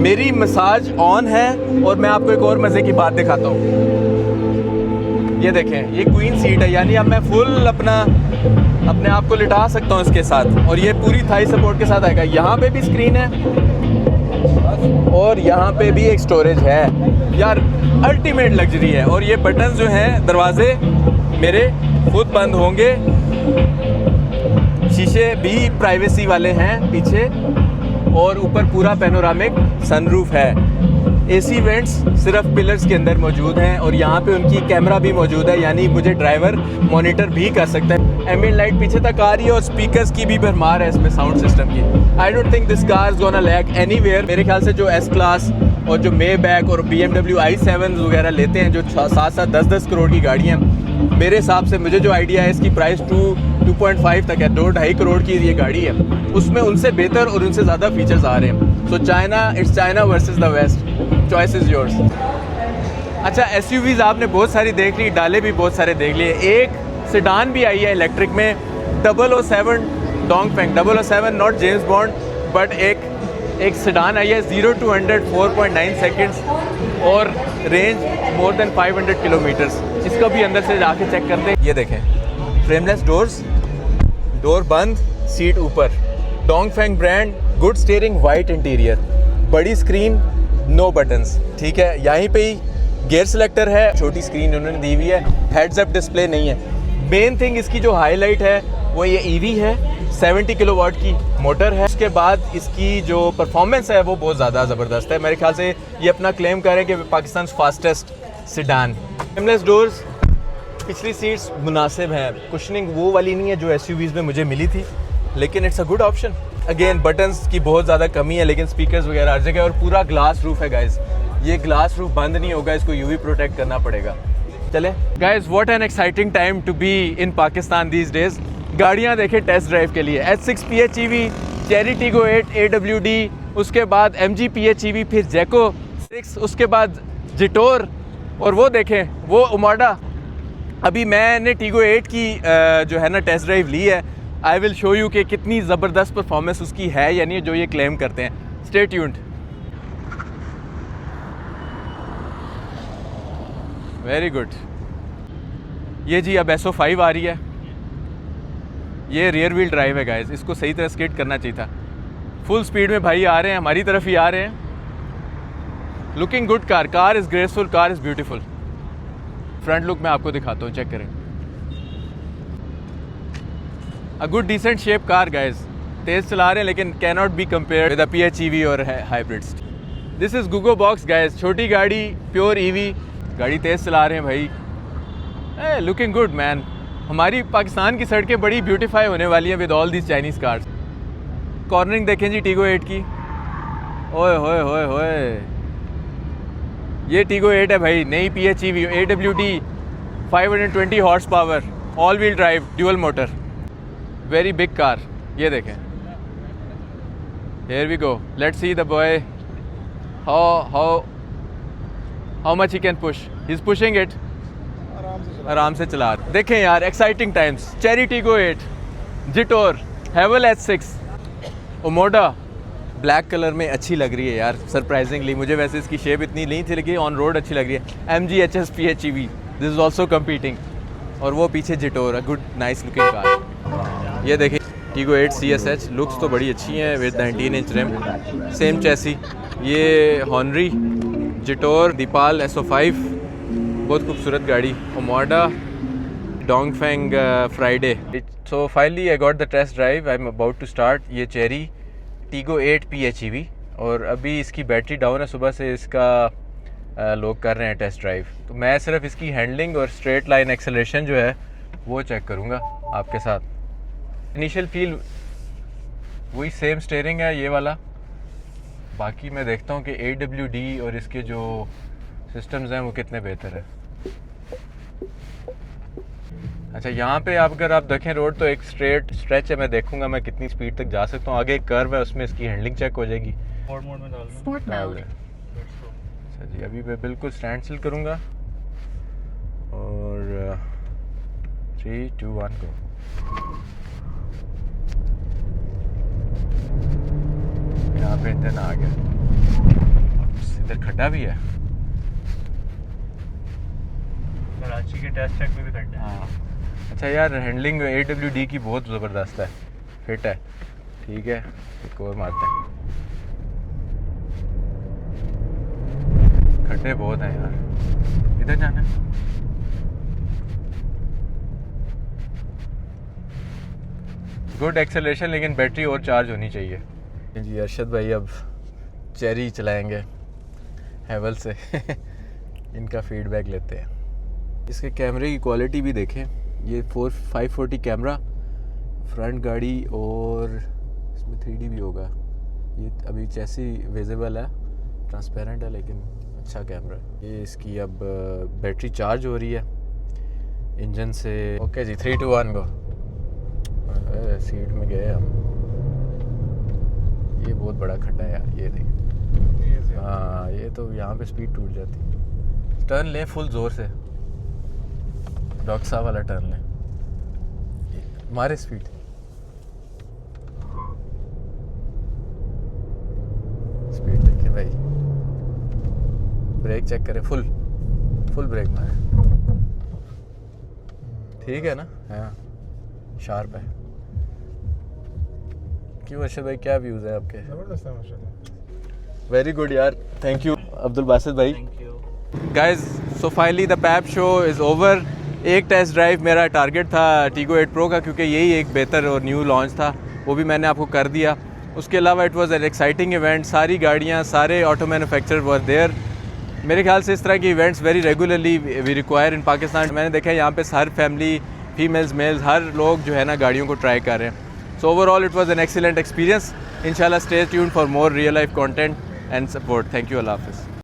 मेरी मसाज ऑन है, और मैं आपको एक और मज़े की बात दिखाता हूँ। ये देखें, ये क्वीन सीट है, यानी अब मैं फुल अपने आप को लिटा सकता हूँ इसके साथ, और ये पूरी थाई सपोर्ट के साथ आएगा। यहाँ पे भी स्क्रीन है और यहाँ पे भी एक स्टोरेज है। यार अल्टीमेट लग्जरी है। और ये बटन जो हैं, दरवाजे मेरे खुद बंद होंगे, शीशे भी प्राइवेसी वाले हैं पीछे, और ऊपर पूरा पैनोरामिक सनरूफ है। AC वेंट्स सिर्फ पिलर्स के अंदर मौजूद हैं, और यहाँ पे उनकी कैमरा भी मौजूद है, यानी मुझे ड्राइवर मॉनिटर भी कर सकता है। एम्बिएंट लाइट पीछे तक आ रही है, और स्पीकर्स की भी भरमार है इसमें, साउंड सिस्टम की। I don't think this car is gonna lag anywhere. मेरे ख्याल से जो S क्लास और जो Maybach और BMW i7 वगैरह लेते हैं जो 7-7 10-10 करोड़ की गाड़ियाँ, मेरे हिसाब से मुझे जो आइडिया है इसकी प्राइस 2.5 तक है, 2-2.5 करोड़ की ये गाड़ी है, उसमें उनसे बेहतर और उनसे ज़्यादा फीचर्स आ रहे हैं। So it's China versus the West, choice is yours. अच्छा, SUVs आपने बहुत सारी देख ली, डाले भी बहुत सारे देख लिए। एक सेडान भी आई है इलेक्ट्रिक में, 007 Dongfeng, 007 not James bond but एक सेडान आई है 0 to 100 4.9 सेकेंड्स और रेंज मोर देन 500 किलोमीटर्स। इसका भी अंदर से जाके चेक करते हैं। ये देखें, फ्रेमलेस डोर्स, डोर बंद, सीट ऊपर, Dongfeng brand, good steering, white interior, बड़ी स्क्रीन, नो बटन्स, ठीक है। यहीं पे ही गियर सेलेक्टर है, छोटी स्क्रीन उन्होंने दी हुई है, हेड्स अप डिस्प्ले नहीं है। मेन थिंग इसकी जो हाईलाइट है वो ये EV है, 70 किलोवाट की मोटर है। उसके बाद इसकी जो परफॉर्मेंस है वो बहुत ज़्यादा ज़बरदस्त है। मेरे ख्याल से ये अपना क्लेम करें कि Pakistan fastest sedan. Frameless doors, पिछली सीट्स मुनासिब हैं, कुशनिंग वो वाली नहीं है जो SUVs में मुझे मिली थी, लेकिन it's a good option. Again buttons की बहुत ज़्यादा कमी है, लेकिन स्पीकर्स वगैरह हर जगह, और पूरा ग्लास रूफ है गाइस। ये ग्लास रूफ बंद नहीं होगा, इसको UV प्रोटेक्ट करना पड़ेगा। चले guys, what an exciting time to be in Pakistan these days. गाड़ियाँ देखें टेस्ट ड्राइव के लिए, H6 PHEV, cherry Tiggo 8 AWD, उसके बाद MG PHEV, फिर जैको 6, उसके बाद जिटोर, और वो देखें वो उमाडा। अभी मैंने टीगो 8 की जो है ना टेस्ट ड्राइव ली है। आई विल शो यू कि कितनी ज़बरदस्त परफॉर्मेंस उसकी है, यानी जो ये क्लेम करते हैं। Stay tuned. Very good. ये जी अब SO5 आ रही है, ये रियर व्हील ड्राइव है गाइस, इसको सही तरह स्किड करना चाहिए था। फुल स्पीड में भाई आ रहे हैं, हमारी तरफ ही आ रहे हैं। Looking good car, car is graceful, car is beautiful. Front look मैं आपको दिखाता हूँ, चेक करें। A good decent shape car guys, तेज़ चला रहे हैं लेकिन can not be compare with PHEV और हाइब्रिड्स। दिस इज़ गूगो बॉक्स गाइस, छोटी गाड़ी, प्योर EV, गाड़ी तेज़ चला रहे हैं भाई। Looking good man. हमारी पाकिस्तान की सड़कें बड़ी ब्यूटीफाई होने वाली हैं with all this Chinese cars. Cornering देखें जी टीगो 8 की, ओए होए होए होए, ये टीगो 8 है भाई, नई PHEV AWD, 520 horse power, all wheel drive, dual motor, very big car. ये देखें, here we go, let's see the boy how much he can push. He is pushing it, आराम से चला। देखें यार, exciting times. Chery Tiggo 8, Jetour, Haval H6, Omoda black colour में अच्छी लग रही है यार सरप्राइजिंगली। मुझे वैसे इसकी शेप इतनी नहीं थी, लेकिन ऑन रोड अच्छी लग रही है। MG HS PHEV, this is also competing, और वो पीछे Jetour, a good nice looking car. ये देखिए टीगो 8 CSH, लुक्स तो बड़ी अच्छी हैं with 19 inch rim, same chassis. ये हॉनरी, जिटोर, दीपाल SO5, बहुत खूबसूरत गाड़ी। Omoda, Dongfeng Friday. So finally I got the test drive, I am about to start. ये चेरी टीगो 8 PHEV, और अभी इसकी बैटरी डाउन है, सुबह से इसका लोग कर रहे हैं टेस्ट ड्राइव। तो मैं सिर्फ इसकी हैंडलिंग और स्ट्रेट लाइन एक्सेलरेशन जो है वो चेक करूँगा आपके साथ। इनिशियल फील वही सेम स्टीयरिंग है ये वाला, बाकी मैं देखता हूँ कि AWD और इसके जो सिस्टम्स हैं वो कितने बेहतर है। अच्छा, यहाँ पे अगर आप देखें रोड तो एक स्ट्रेट स्ट्रेच है, मैं देखूंगा मैं कितनी स्पीड तक जा सकता हूँ। आगे एक कर्व है, उसमें इसकी हैंडलिंग चेक हो जाएगी। स्पोर्ट मोड में डाल दें। अच्छा जी, अभी मैं बिल्कुल स्टैंड स्टिल करूँगा और 3, 2, 1 गो। यहाँ पे इंजन आ गया, इधर खड्डा भी है,
कराची के टेस्ट ट्रैक में भी खड्डा है।
हाँ। अच्छा यार, हैंडलिंग AWD की बहुत ज़बरदस्त है, फिट है। ठीक है, एक और मारते हैं। खड्डे बहुत हैं यार, इधर जाना है। गुड एक्सेलरेशन, लेकिन बैटरी और चार्ज होनी चाहिए। जी अरशद भाई अब चेरी चलाएंगे हैवल से इनका फीडबैक लेते हैं। इसके कैमरे की क्वालिटी भी देखें, ये 540 कैमरा फ्रंट गाड़ी, और इसमें 3D भी होगा। ये अभी चैसी विजिबल है, ट्रांसपेरेंट है लेकिन अच्छा कैमरा है। ये इसकी अब बैटरी चार्ज हो रही है इंजन से। ओके जी 3 2 1 गो। सीट में गए हम। ये बहुत बड़ा खड्डा है यार, ये देख। हाँ ये तो यहाँ पे स्पीड टूट जाती। टर्न लें फुल ज़ोर से, डॉक्टर साहब वाला टर्न लें, मारे स्पीड। स्पीड देखिए भाई, ब्रेक चेक करें, फुल ब्रेक मारे। ठीक है ना? हाँ शार्प है। क्यों अर्शद भाई, क्या व्यूज़ है आपके?
ज़बरदस्त है माशाल्लाह।
वेरी गुड यार, थैंक यू अब्दुल बासित भाई। Guys so finally the PAPS show is over. एक टेस्ट ड्राइव मेरा टारगेट था टीगो 8 प्रो का, क्योंकि यही एक बेहतर और न्यू लॉन्च था, वो भी मैंने आपको कर दिया। उसके अलावा it was an exciting event, सारी गाड़ियाँ, सारे ऑटो मैन्युफैक्चरर वर देयर। मेरे ख्याल से इस तरह के events very regularly we require in Pakistan. मैंने देखा है यहाँ पे हर फैमिली, फीमेल्स, मेल्स, हर लोग जो है ना गाड़ियों को ट्राई कर रहे हैं। So overall it was an excellent experience. इंशाल्लाह stay tuned for more real life content and support. Thank you, अल्लाह हाफिज़।